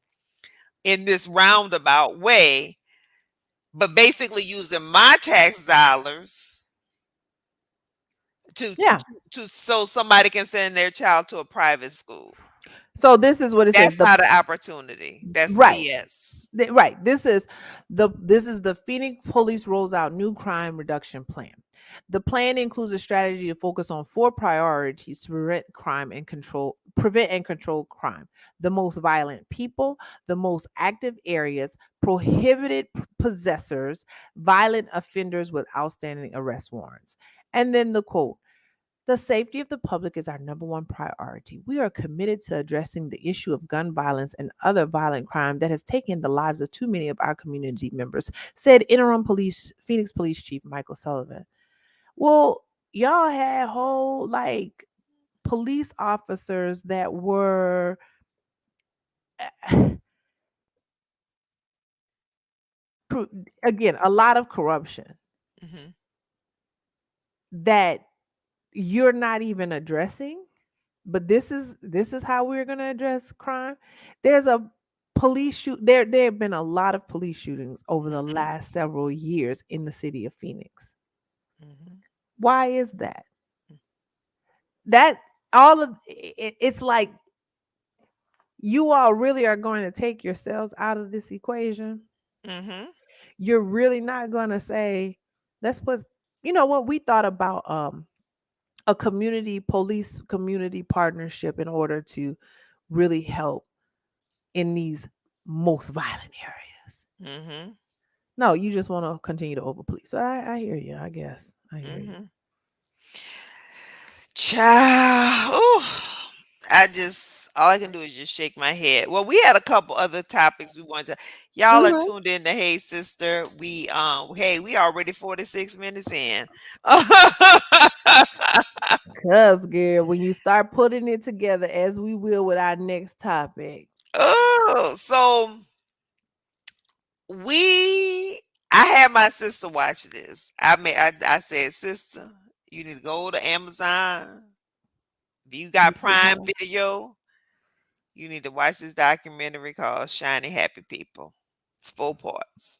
A: in this roundabout way, but basically using my tax dollars to
B: Yeah.
A: so somebody can send their child to a private school.
B: So this is what it says.
A: That's not an opportunity. That's
B: Right.
A: BS.
B: Right. This is the Phoenix Police rolls out new crime reduction plan. The plan includes a strategy to focus on four priorities to prevent crime and prevent and control crime. The most violent people, the most active areas, prohibited possessors, violent offenders with outstanding arrest warrants. And then the quote, the safety of the public is our number one priority. We are committed to addressing the issue of gun violence and other violent crime that has taken the lives of too many of our community members, said interim police Phoenix Police Chief Michael Sullivan. Well, y'all had whole like police officers that were again a lot of corruption
A: Mhm.
B: that you're not even addressing, but this is how we're going to address crime. There's a police shoot there have been a lot of police shootings over the
A: Mhm.
B: last several years in the city of Phoenix.
A: Mhm.
B: Why is that? That all of it's like you all really are going to take yourselves out of this equation.
A: Mhm.
B: You're really not going to say, let's put, you know what, we thought about a community police community partnership in order to really help in these most violent areas.
A: Mhm.
B: No, you just want to continue to over police. So I hear you. I guess I hear you.
A: Mhm. Child, ooh, I just all I can do is just shake my head. Well, we had a couple other topics we wanted to. Y'all are
B: Mm-hmm.
A: tuned in to Hey Sister. Hey, we already 46 minutes in.
B: Cause girl, when you start putting it together, as we will with our next topic.
A: Oh, so we I had my sister watch this. I said, sister, you need to go to Amazon. If you got
B: Get you
A: Prime
B: one.
A: Video, you need to watch this documentary called Shiny Happy People. It's 4 parts.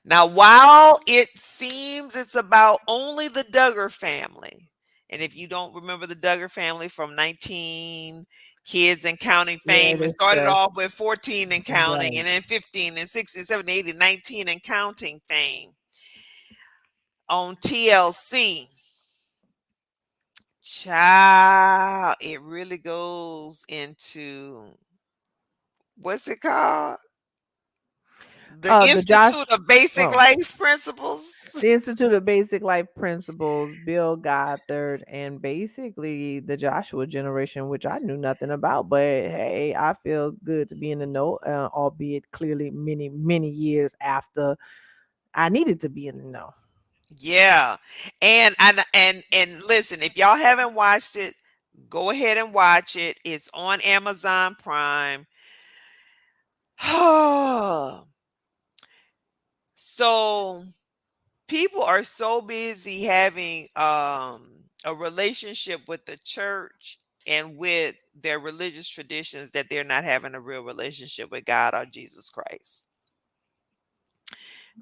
A: Now, while it seems it's about only the Duggar family, and if you don't remember the Duggar family from 19 Kids and Counting
B: Yeah,
A: fame, it
B: this
A: started
B: just
A: off with 14 and counting,
B: right.
A: and then 15 and 16, 17, 18, 19 and counting fame on TLC. Child, it really goes into what's it called? The
B: The Josh.
A: Institute of Basic
B: Oh,
A: Life Principles.
B: the Institute of Basic Life Principles, Bill Gothard, and basically the Joshua generation, which I knew nothing about. But hey, I feel good to be in the know, albeit clearly many, many years after I needed to be in the know.
A: Yeah. And listen, if y'all haven't watched it, go ahead and watch it. It's on Amazon Prime. So people are so busy having a relationship with the church and with their religious traditions that they're not having a real relationship with God or Jesus Christ.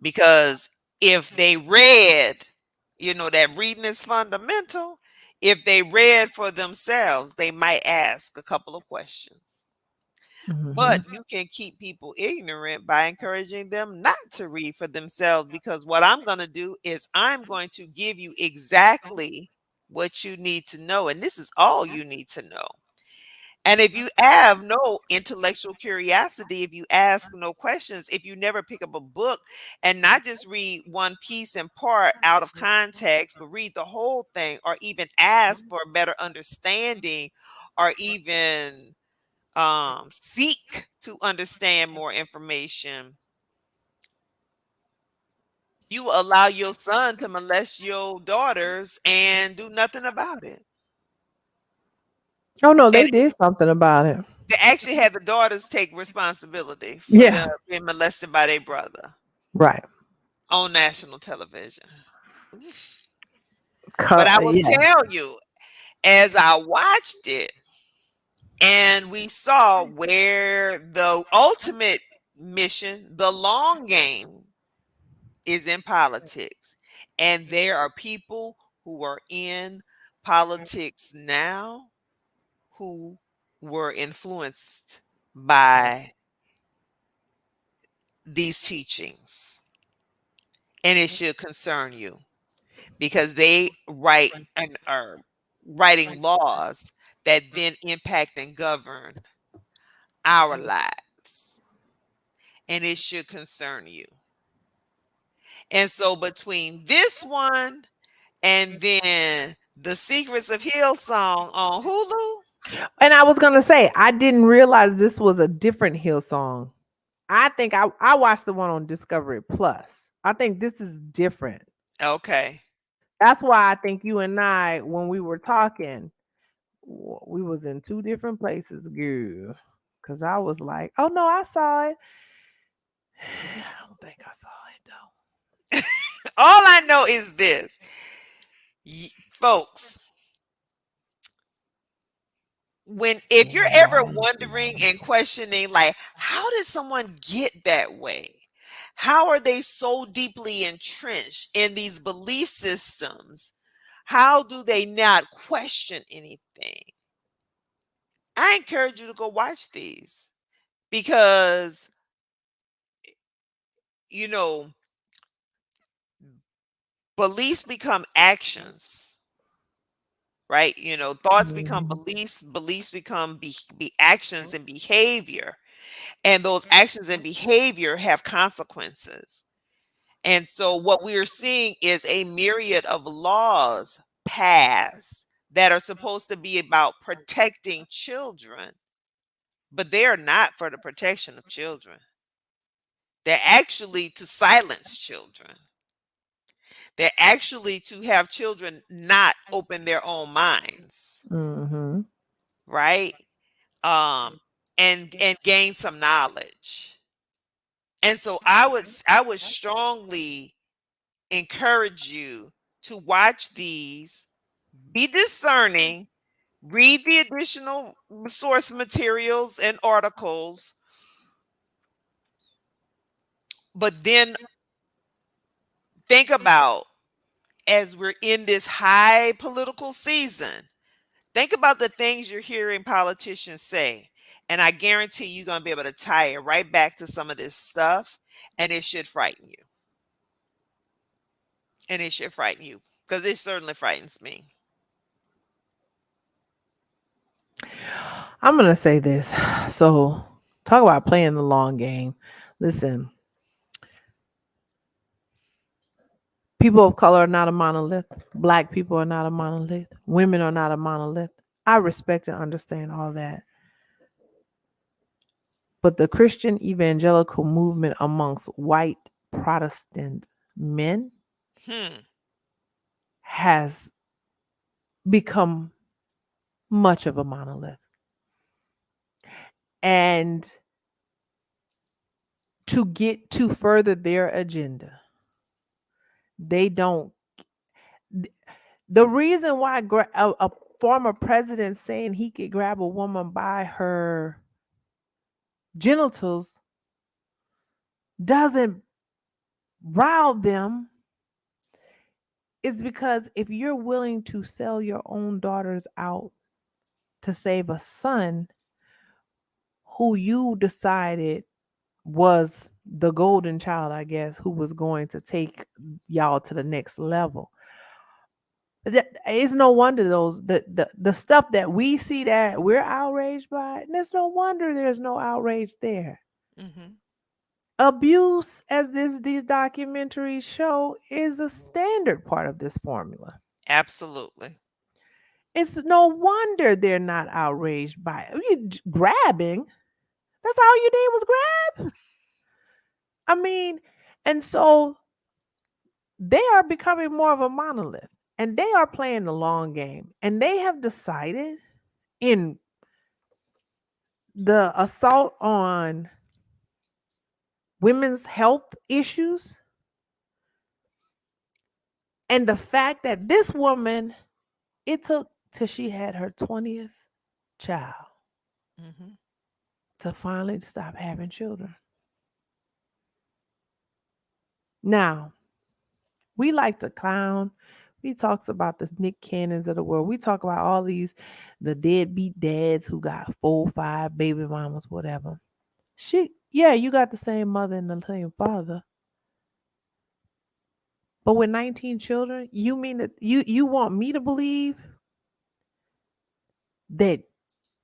A: Because if they read, that reading is fundamental. If they read for themselves, they might ask a couple of questions.
B: Hmm.
A: But you can keep people ignorant by encouraging them not to read for themselves, because what I'm going to do is I'm going to give you exactly what you need to know. And this is all you need to know. And if you have no intellectual curiosity, if you ask no questions, if you never pick up a book and not just read one piece and part out of context, but read the whole thing, or even ask for a better understanding, or even seek to understand more information, you will allow your son to molest your daughters and do nothing about it.
B: Oh no,
A: And
B: they did something about it.
A: they actually had the daughters take responsibility for
B: Yeah,
A: them being molested by their brother
B: right.
A: on national television. But I will
B: Yeah.
A: tell you, as I watched it and we saw where the ultimate mission, the long game, is in politics. And there are people who are in politics now who were influenced by these teachings. And it should concern you, because they write and are writing laws that then impact and govern our lives, and it should concern you. And so between this one and then the Secrets of Hillsong on Hulu.
B: And I was gonna say, I didn't realize this was a different Hillsong. I think I watched the one on Discovery Plus. I think this is different.
A: Okay.
B: That's why I think you and I, when we were talking, we was in two different places, girl. Cause I was like, oh no, I saw it. I don't think I saw it though.
A: All I know is this, folks, when if you're ever wondering and questioning, like, how did someone get that way? How are they so deeply entrenched in these belief systems? How do they not question anything? I encourage you to go watch these because, you know, beliefs become actions, right? Thoughts become
B: Mhm.
A: beliefs become actions and behavior. And those actions and behavior have consequences. And so what we are seeing is a myriad of laws passed that are supposed to be about protecting children, but they are not for the protection of children. They're actually to silence children. They're actually to have children not open their own minds,
B: Mhm.
A: right? Um, and gain some knowledge. And so I would strongly encourage you to watch these, be discerning, read the additional source materials and articles, but then think about, as we're in this high political season, think about the things you're hearing politicians say. And I guarantee you're going to be able to tie it right back to some of this stuff, and it should frighten you. And it should frighten you because it certainly frightens me.
B: I'm gonna say this. So, talk about playing the long game. Listen, people of color are not a monolith. Black people are not a monolith. Women are not a monolith. I respect and understand all that. But the Christian evangelical movement amongst white Protestant men
A: Hmm.
B: has become much of a monolith. And to get to further their agenda, they don't. The reason why a former president saying he could grab a woman by her genitals doesn't rile them is because if you're willing to sell your own daughters out to save a son who you decided was the golden child, I guess, who was going to take y'all to the next level. It's no wonder the stuff that we see that we're outraged by, and it's no wonder there's no outrage there.
A: Hmm.
B: Abuse, as these documentaries show, is a standard part of this formula.
A: Absolutely.
B: It's no wonder they're not outraged by it. Grabbing, that's all you did was grab. I mean, and so they are becoming more of a monolith and they are playing the long game. And they have decided in the assault on women's health issues and the fact that this woman, it took till she had her 20th child
A: Hmm.
B: to finally stop having children. Now, we like to clown. We talks about the Nick Cannons of the world. We talk about all these the deadbeat dads who got 4, 5 baby mamas, whatever. Yeah, you got the same mother and the same father. But with 19 children, you mean that you want me to believe that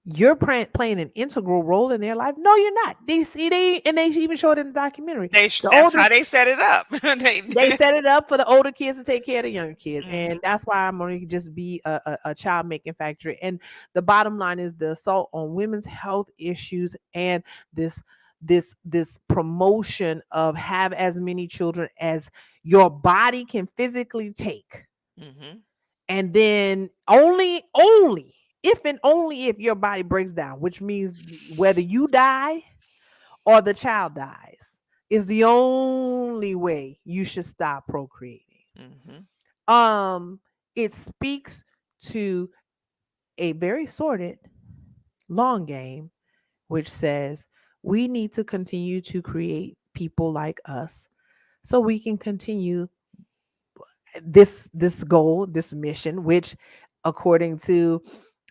B: you're playing an integral role in their life. No, you're not. They see they and they even showed it in the documentary. The
A: That's
B: older
A: how they set it up. They
B: they set it up for the older kids to take care of the younger kids, and
A: Mhm,
B: that's why I'm going to just be a child making factory. And the bottom line is the assault on women's health issues and this this promotion of have as many children as your body can physically take,
A: mhm,
B: and then only if and only if your body breaks down, which means whether you die or the child dies, is the only way you should stop procreating.
A: mhm.
B: um it speaks to a very sordid long game, which says we need to continue to create people like us so we can continue this goal, this mission, which according to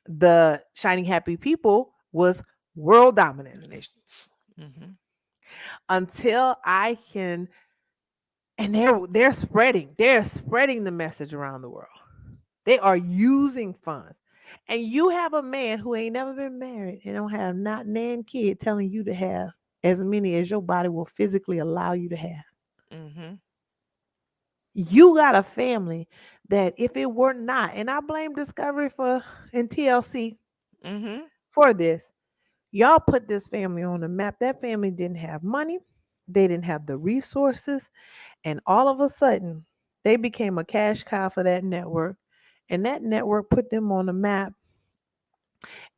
B: the Shining Happy People was world dominance.
A: Mhm,
B: Until I can, and they're spreading the message around the world. They are using funds. And you have a man who ain't never been married and don't have not nan kid telling you to have as many as your body will physically allow you to have.
A: mhm,
B: You got a family that if it were not, and I blame Discovery for and TLC
A: mhm,
B: for this, y'all put this family on the map. That family didn't have money, they didn't have the resources, and all of a sudden they became a cash cow for that network. And that network put them on the map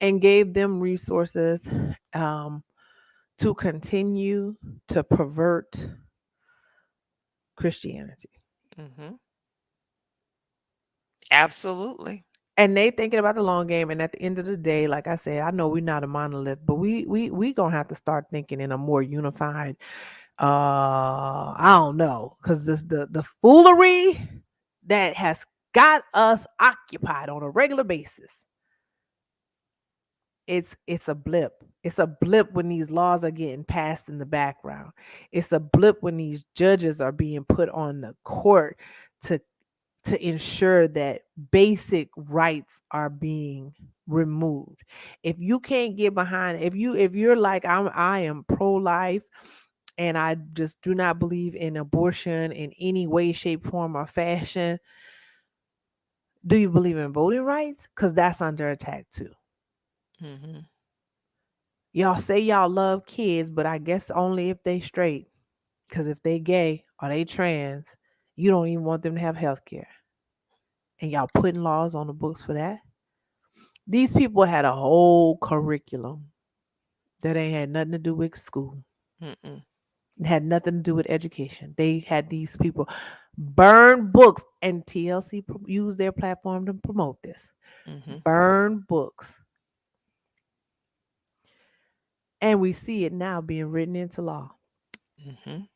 B: and gave them resources um, to continue to pervert Christianity.
A: mhm. Absolutely.
B: And they thinking about the long game. And at the end of the day, like I said, I know we're not a monolith, but we gonna have to start thinking in a more unified. I don't know, because this the foolery that has got us occupied on a regular basis. It's a blip. It's a blip when these laws are getting passed in the background. It's a blip when these judges are being put on the court to ensure that basic rights are being removed. If you can't get behind, if you're like I am pro life and I just do not believe in abortion in any way, shape, form, or fashion, do you believe in voting rights? Because that's under attack too.
A: Mhm,
B: Y'all say y'all love kids, but I guess only if they straight. Because if they gay or they trans, you don't even want them to have health care. And y'all putting laws on the books for that. These people had a whole curriculum that ain't had nothing to do with school.
A: mm-mm,
B: It had nothing to do with education. They had these people burn books, and TLC used their platform to promote this.
A: mhm,
B: Burn books. And we see it now being written into law.
A: mhm,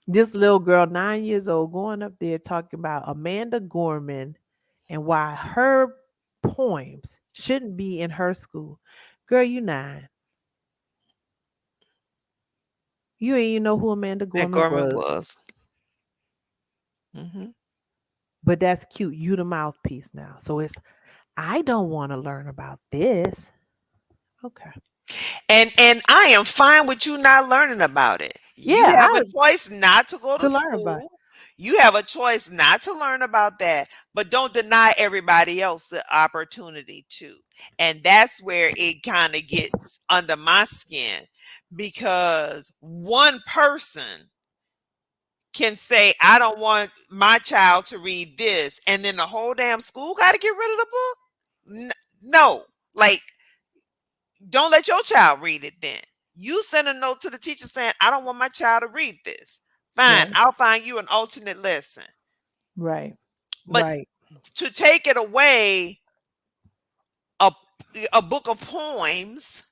B: This little girl, 9 years old, going up there talking about Amanda Gorman and why her poems shouldn't be in her school. Girl, you 9. You ain't even know who Amanda
A: that
B: Gorman
A: Gorman
B: was,
A: was. Mhm.
B: but that's cute. You the mouthpiece now. So it's, I don't want to learn about this. Okay.
A: And I am fine with you not learning about it. You
B: Yeah,
A: have a
B: I
A: choice not to go to
B: to learn about it.
A: school. You have a choice not to learn about that, but don't deny everybody else the opportunity to. And that's where it kind of gets under my skin because one person can say, I don't want my child to read this, and then the whole damn school got to get rid of the book. No, like don't let your child read it then. You send a note to the teacher saying, I don't want my child to read this. Fine,
B: Right.
A: I'll find you an alternate lesson.
B: Right.
A: But
B: Right.
A: to take it away, a, a book of poems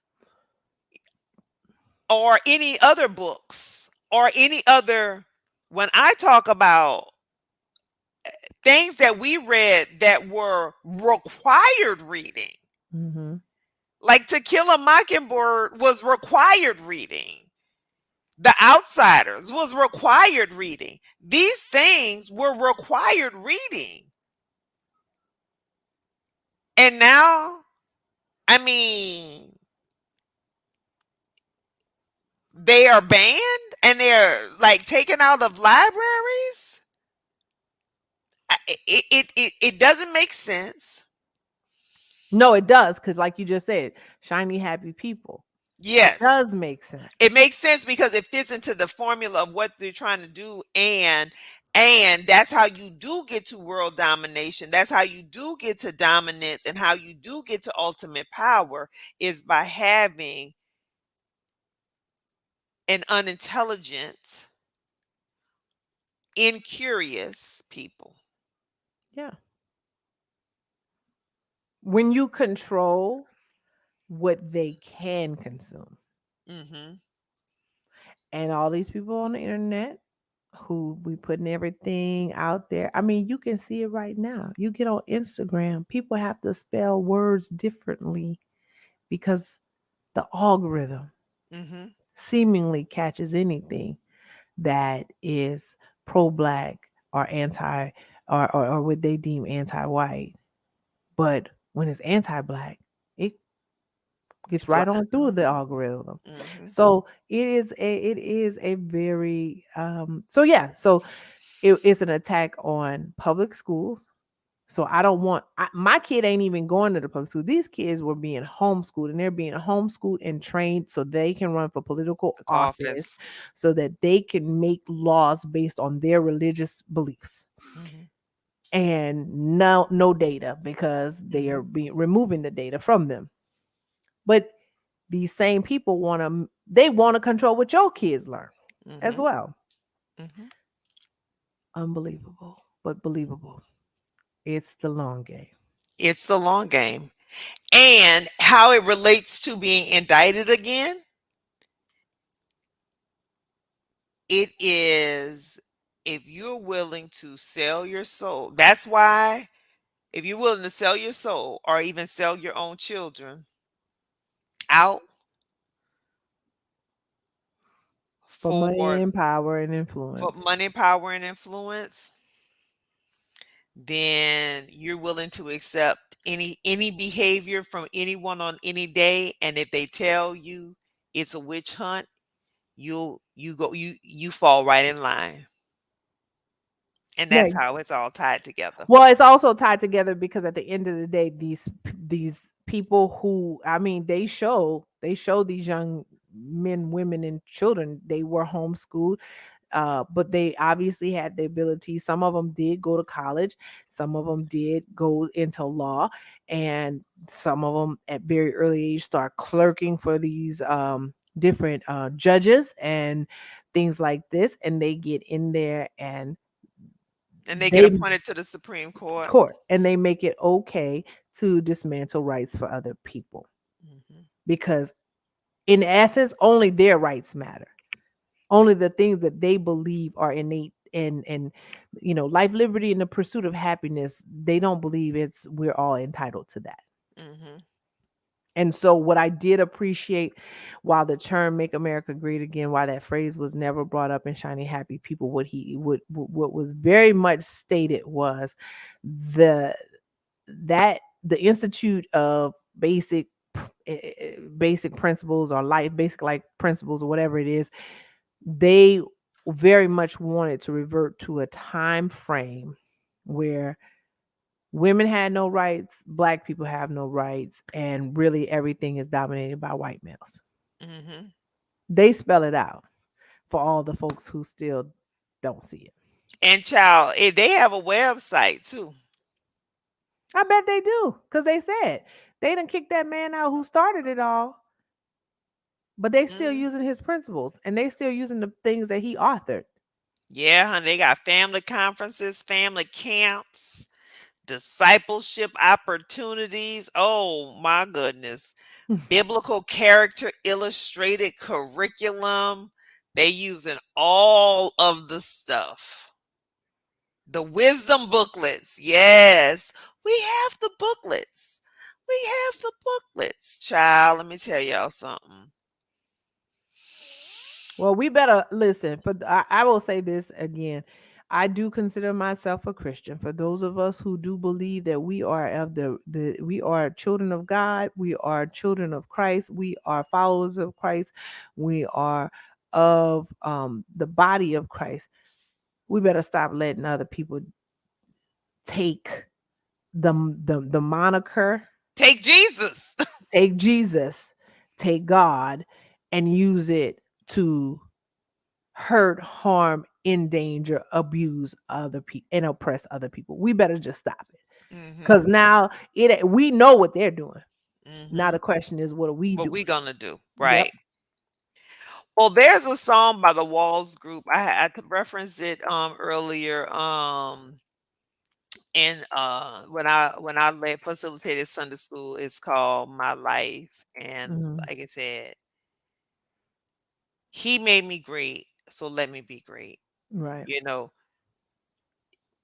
A: or any other books or any other, when I talk about things that we read that were required reading,
B: Mhm.
A: like To Kill a Mockingbird was required reading. The Outsiders was required reading. These things were required reading. And now I mean, they are banned and they're like taken out of libraries. It doesn't make sense.
B: No, it does, because like you just said, shiny, happy people. It
A: Yes,
B: does make sense.
A: it makes sense because it fits into the formula of what they're trying to do, and that's how you do get to world domination. That's how you do get to dominance, and how you do get to ultimate power is by having an unintelligent, incurious people.
B: Yeah. When you control what they can consume.
A: Mhm.
B: And all these people on the internet who be putting everything out there. I mean, you can see it right now. You get on Instagram, people have to spell words differently because the algorithm
A: Mhm.
B: seemingly catches anything that is pro black or anti or what they deem anti white. But when it's anti black, it gets right on through the
A: Mhm.
B: algorithm.
A: Mhm.
B: So it is a very so yeah, so it's an attack on public schools. So I don't want my kid ain't even going to the public school. These kids were being homeschooled and they're being homeschooled and trained so they can run for political
A: The
B: office
A: office.
B: so that they can make laws based on their religious beliefs
A: Mhm.
B: and no data because they are
A: Mhm.
B: being removing the data from them. But these same people they want to control what your kids learn as
A: Mhm.
B: well.
A: Mhm.
B: Unbelievable, but believable. It's the long game.
A: It's the long game. And how it relates to being indicted again, it is if you're willing to sell your soul. That's why if you're willing to sell your soul or even sell your own children out
B: For money
A: for
B: and power and influence.
A: money, power, and influence, then you're willing to accept any behavior from anyone on any day. And if they tell you it's a witch hunt, you fall right in line. And
B: Yeah.
A: that's how it's all tied together.
B: Well, it's also tied together because at the end of the day, these people who I mean, they show these young men, women, and children they were homeschooled, but they obviously had the ability. Some of them did go to college, some of them did go into law, and some of them at very early age start clerking for these different judges and things like this, and they get in there and
A: And they get
B: they
A: appointed to the Supreme Court.
B: court and they make it okay to dismantle rights for other people
A: Mhm.
B: because in essence only their rights matter, only the things that they believe are innate and life, liberty, and the pursuit of happiness. They don't believe it's we're all entitled to that.
A: Mhm.
B: And so what I did appreciate, while the term "make America great again," why that phrase was never brought up in Shiny Happy People, what was very much stated was the that the Institute of basic principles or life basic life principles or whatever it is, they very much wanted to revert to a time frame where women had no rights, black people have no rights, and really everything is dominated by white males.
A: Mhm.
B: They spell it out for all the folks who still don't see it.
A: And child, they have a website too.
B: I bet they do, because they said they didn't kick that man out who started it all, but they still
A: Mhm.
B: using his principles and they still using the things that he authored.
A: Yeah, honey, they got family conferences, family camps, discipleship opportunities. Oh my goodness. Biblical character illustrated curriculum. They using all of the stuff. The wisdom booklets. Yes. We have the booklets. We have the booklets. Child, let me tell y'all something.
B: Well, we better listen. I will say this again. I do consider myself a Christian. For those of us who do believe that we are of the we are children of God, we are children of Christ, we are followers of Christ, we are of the body of Christ. We better stop letting other people take the moniker,
A: Take Jesus.
B: take Jesus, take God, and use it to hurt, harm, endanger, abuse other people, and oppress other people. We better just stop it.
A: Hmm.
B: Because now we know what they're doing. Now
A: Hmm.
B: the question is, what are we
A: What
B: doing?
A: we gonna do,
B: Yep.
A: right? Well, there's a song by the Walls Group. I referenced it earlier. And when I led facilitated Sunday school, it's called My Life. And
B: Hmm.
A: like I said, he made me great, so let me be great.
B: Right.
A: You know,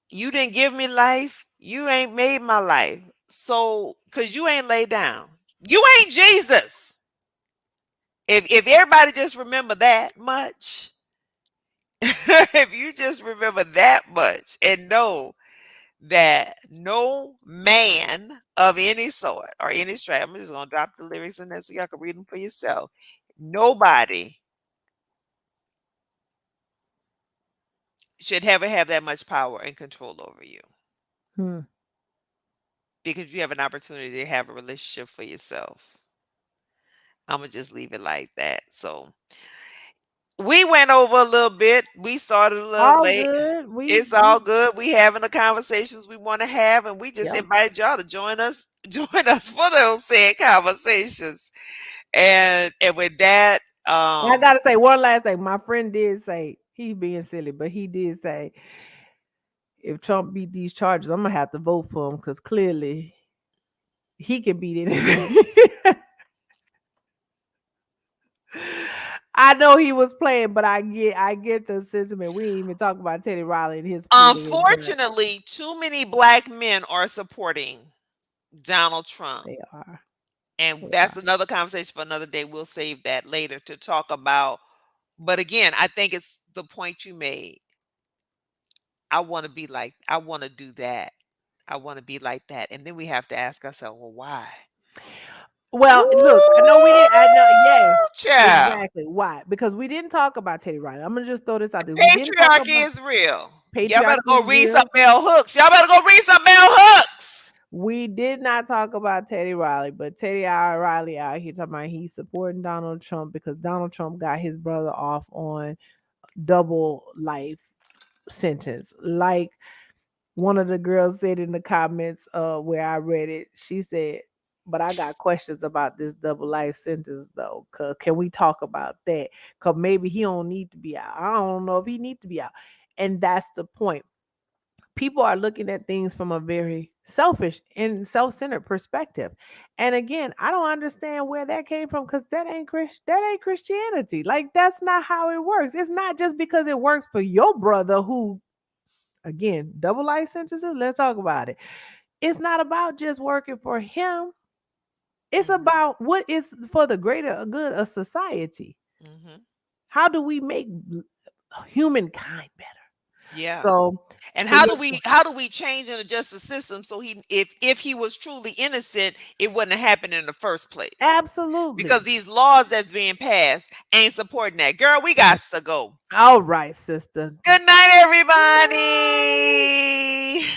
A: you didn't give me life, you ain't made my life. So cause you ain't laid down. You ain't Jesus. If everybody just remember that much, if you just remember that much and know that no man of any sort or any stripe, I'm just gonna drop the lyrics in there so y'all can read them for yourself. Nobody should ever have that much power and control over you
B: Hmm.
A: because you have an opportunity to have a relationship for yourself. I'm gonna just leave it like that. So we went over a little bit. We started a little
B: All
A: late.
B: good.
A: It's
B: We
A: all good. We having the conversations we want to have, and we just
B: Yep.
A: invited y'all to join us, join us for those said conversations. And with that,
B: I gotta say one last thing. My friend did say he's being silly, but he did say if Trump beat these charges, I'm gonna have to vote for him because clearly he can beat anything. I know he was playing, but I get the sentiment. We ain't even talk about Teddy Riley and his foolery, but
A: unfortunately, too many black men are supporting Donald Trump.
B: they are.
A: And
B: They
A: that's
B: are.
A: another conversation for another day. We'll save that later to talk about. But again, I think it's the point you made. I want to be like, I want to do that. I want to be like that. And then we have to ask ourselves, well, why?
B: Well, look, I know we didn't. I know, yes,
A: Ooh, child.
B: exactly. Why? Because we didn't talk about Teddy Riley. I'm gonna just throw this out there. We didn't talk
A: Patriarchy
B: about
A: is real. Y'all better
B: patriarchy
A: go
B: is
A: read some
B: real.
A: bell hooks. Y'all better go read some bell hooks.
B: We did not talk about Teddy Riley, but Riley out here talking about he's supporting Donald Trump because Donald Trump got his brother off on double life sentence. Like one of the girls said in the comments where I read it, she said, but I got questions about this double life sentence though. Can we talk about that? Cause maybe he don't need to be out. I don't know if he need to be out. And that's the point. People are looking at things from a very selfish and self-centered perspective. And again, I don't understand where that came from because that ain't Christianity. Like that's not how it works. It's not just because it works for your brother who again, double life sentences, let's talk about it. It's not about just working for him. It's
A: Hmm.
B: about what is for the greater good of society.
A: Hmm.
B: How do we make humankind better?
A: Yeah.
B: So,
A: And
B: so yeah,
A: how do we change and adjust the system so he if he was truly innocent, it wouldn't have happened in the first place? Because
B: absolutely.
A: these laws that's being passed ain't supporting that. Girl, we got to go.
B: All right, sister.
A: Good night,
B: Good night.
A: everybody.